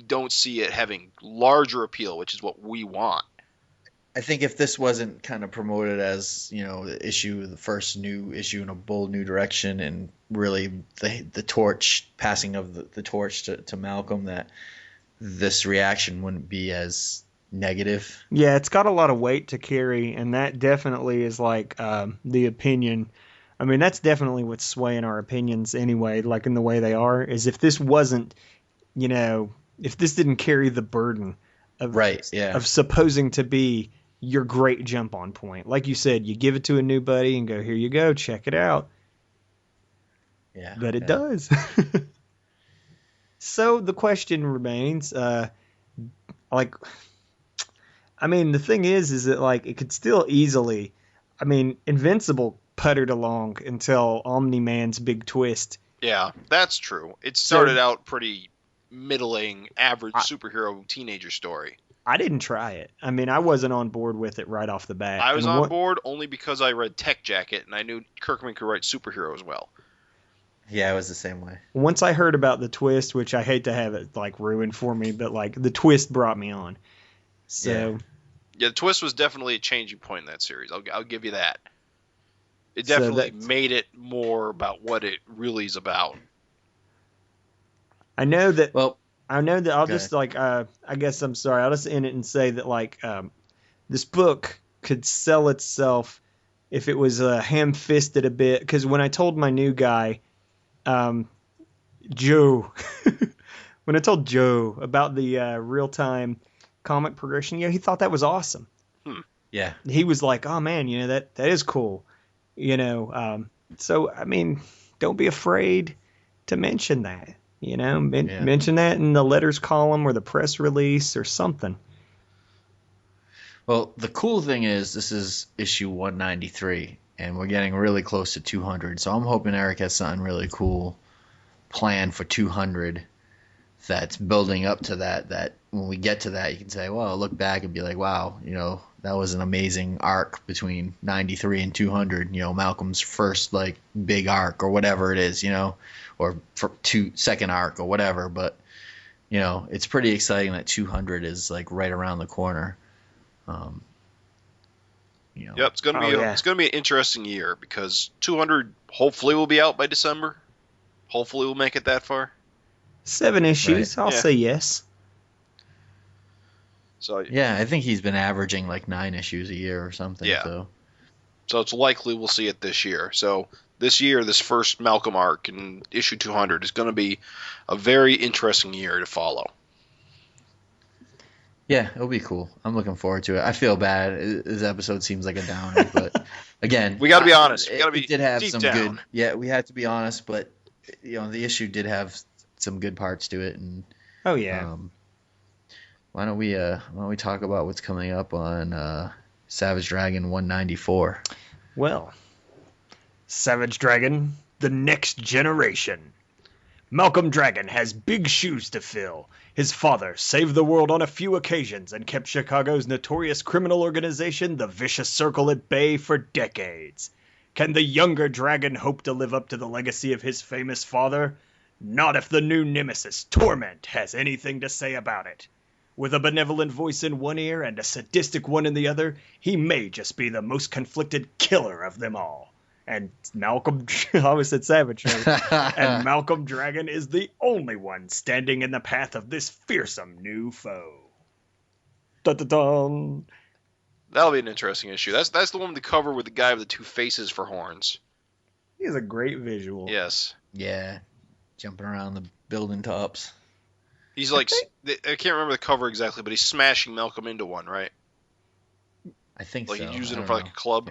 don't see it having larger appeal, which is what we want. I think if this wasn't kind of promoted as, the first new issue in a bold new direction, and really the torch, passing of the torch to Malcolm, that this reaction wouldn't be as negative. Yeah, it's got a lot of weight to carry, and that definitely is like the opinion. I mean, that's definitely what's swaying our opinions anyway, like in the way they are, is if this wasn't, if this didn't carry the burden of supposing to be your great jump on point. Like you said, you give it to a new buddy and go, here you go, check it out. Yeah. But it does. So the question remains, the thing is that, like, it could still easily, Invincible puttered along until Omni-Man's big twist. Yeah, that's true. It started out pretty middling, average superhero teenager story. I didn't try it. I wasn't on board with it right off the bat. I was on board only because I read Tech Jacket, and I knew Kirkman could write superheroes well. Yeah, it was the same way. Once I heard about the twist, which I hate to have it, like, ruined for me, but, like, the twist brought me on. So... Yeah, the twist was definitely a changing point in that series. I'll give you that. It definitely made it more about what it really is about. I know that... Well... I'll just, like, I guess I'm sorry. I'll just end it and say that, like, this book could sell itself if it was ham-fisted a bit. Because when I told my new guy, Joe, when I told Joe about the real-time comic progression, he thought that was awesome. Yeah. He was like, oh, man, that is cool. So, don't be afraid to mention that. Mention that in the letters column or the press release or something. Well, the cool thing is this is issue 193, and we're getting really close to 200. So I'm hoping Erik has something really cool planned for 200 that's building up to that. That when we get to that, you can say, well, look back and be like, wow, that was an amazing arc between 93 and 200. Malcolm's first like big arc or whatever it is, or for second arc or whatever. But it's pretty exciting that 200 is like right around the corner. Yep, it's gonna be an interesting year because 200 hopefully will be out by December. Hopefully we'll make it that far. 7 issues, right. I'll say yes. So yeah, I think he's been averaging like 9 issues a year or something. Yeah. So it's likely we'll see it this year. So this year, this first Malcolm arc in issue 200 is going to be a very interesting year to follow. Yeah, it'll be cool. I'm looking forward to it. I feel bad. This episode seems like a downer, but again, we got to be honest. We got to be it did have deep some down. good. Yeah, we had to be honest, but the issue did have some good parts to it, and oh yeah. Why don't we talk about what's coming up on Savage Dragon 194? Well, Savage Dragon, the next generation. Malcolm Dragon has big shoes to fill. His father saved the world on a few occasions and kept Chicago's notorious criminal organization, the Vicious Circle, at bay for decades. Can the younger dragon hope to live up to the legacy of his famous father? Not if the new nemesis, Torment, has anything to say about it. With a benevolent voice in one ear and a sadistic one in the other, he may just be the most conflicted killer of them all. And Malcolm, I always said Savage, and Malcolm Dragon is the only one standing in the path of this fearsome new foe. Dun-dun-dun. That'll be an interesting issue. That's the one with the cover with the guy with the 2 faces for horns. He has a great visual. Yes. Yeah, jumping around the building tops. He's like, I can't remember the cover exactly, but he's smashing Malcolm into one, right? I think like so. He's using it for like a club.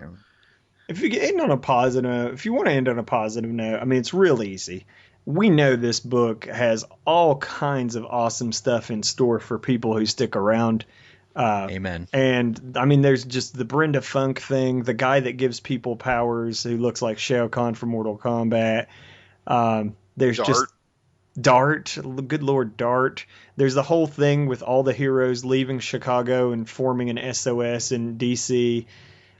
If you end on a positive, if you want to end on a positive note, I mean, it's real easy. We know this book has all kinds of awesome stuff in store for people who stick around. Amen. And I mean, there's just the Brenda Funk thing, the guy that gives people powers who looks like Shao Kahn from Mortal Kombat. There's Dart. just Dart, good Lord, Dart. There's the whole thing with all the heroes leaving Chicago and forming an SOS in DC.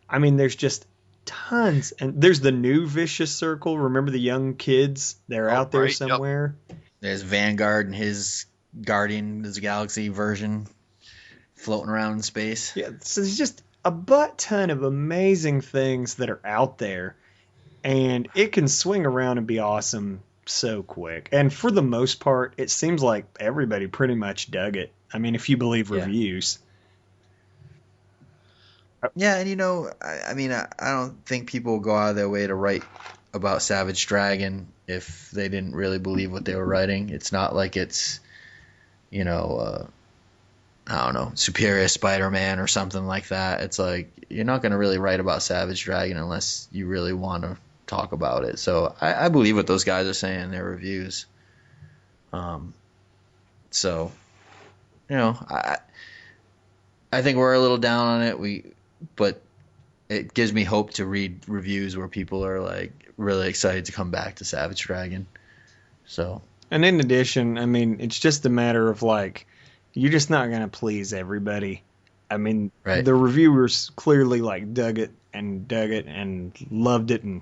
I mean, there's just tons. And there's the new Vicious Circle. Remember the young kids? They're out there right, somewhere. Yep. There's Vanguard and his Guardian of the Galaxy version floating around in space. Yeah, so there's just a butt ton of amazing things that are out there. And it can swing around and be awesome so quick. And for the most part, it seems like everybody pretty much dug it. I mean, if you believe reviews. Yeah, and I don't think people go out of their way to write about Savage Dragon if they didn't really believe what they were writing. It's not like it's, I don't know, Superior Spider-Man or something like that. It's like, you're not going to really write about Savage Dragon unless you really want to talk about it. So I believe what those guys are saying in their reviews. So, I think we're a little down on it. But it gives me hope to read reviews where people are like really excited to come back to Savage Dragon. So, and in addition, I mean, it's just a matter of like, you're just not going to please everybody. I mean, right. The reviewers clearly like dug it and loved it. And,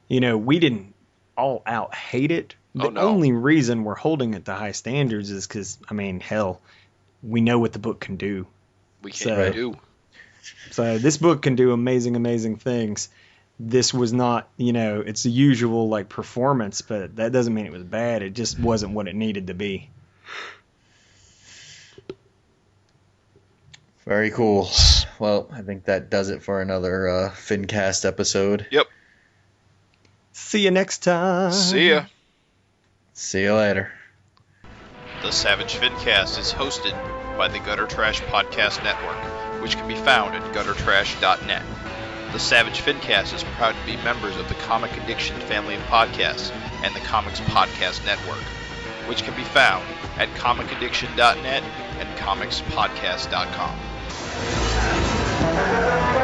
we didn't all out hate it. The only reason we're holding it to high standards is because, I mean, hell, we know what the book can do. We can do. So this book can do amazing, amazing things. This was not, it's the usual like performance, but that doesn't mean it was bad. It just wasn't what it needed to be. Very cool. Well, I think that does it for another FINcast episode. Yep. See you next time. See ya. See you later. The Savage FINcast is hosted by the Gutter Trash Podcast Network, which can be found at guttertrash.net. The Savage FINcast is proud to be members of the Comic Addiction family of podcasts and the Comics Podcast Network, which can be found at comicaddiction.net and comicspodcast.com. Bye.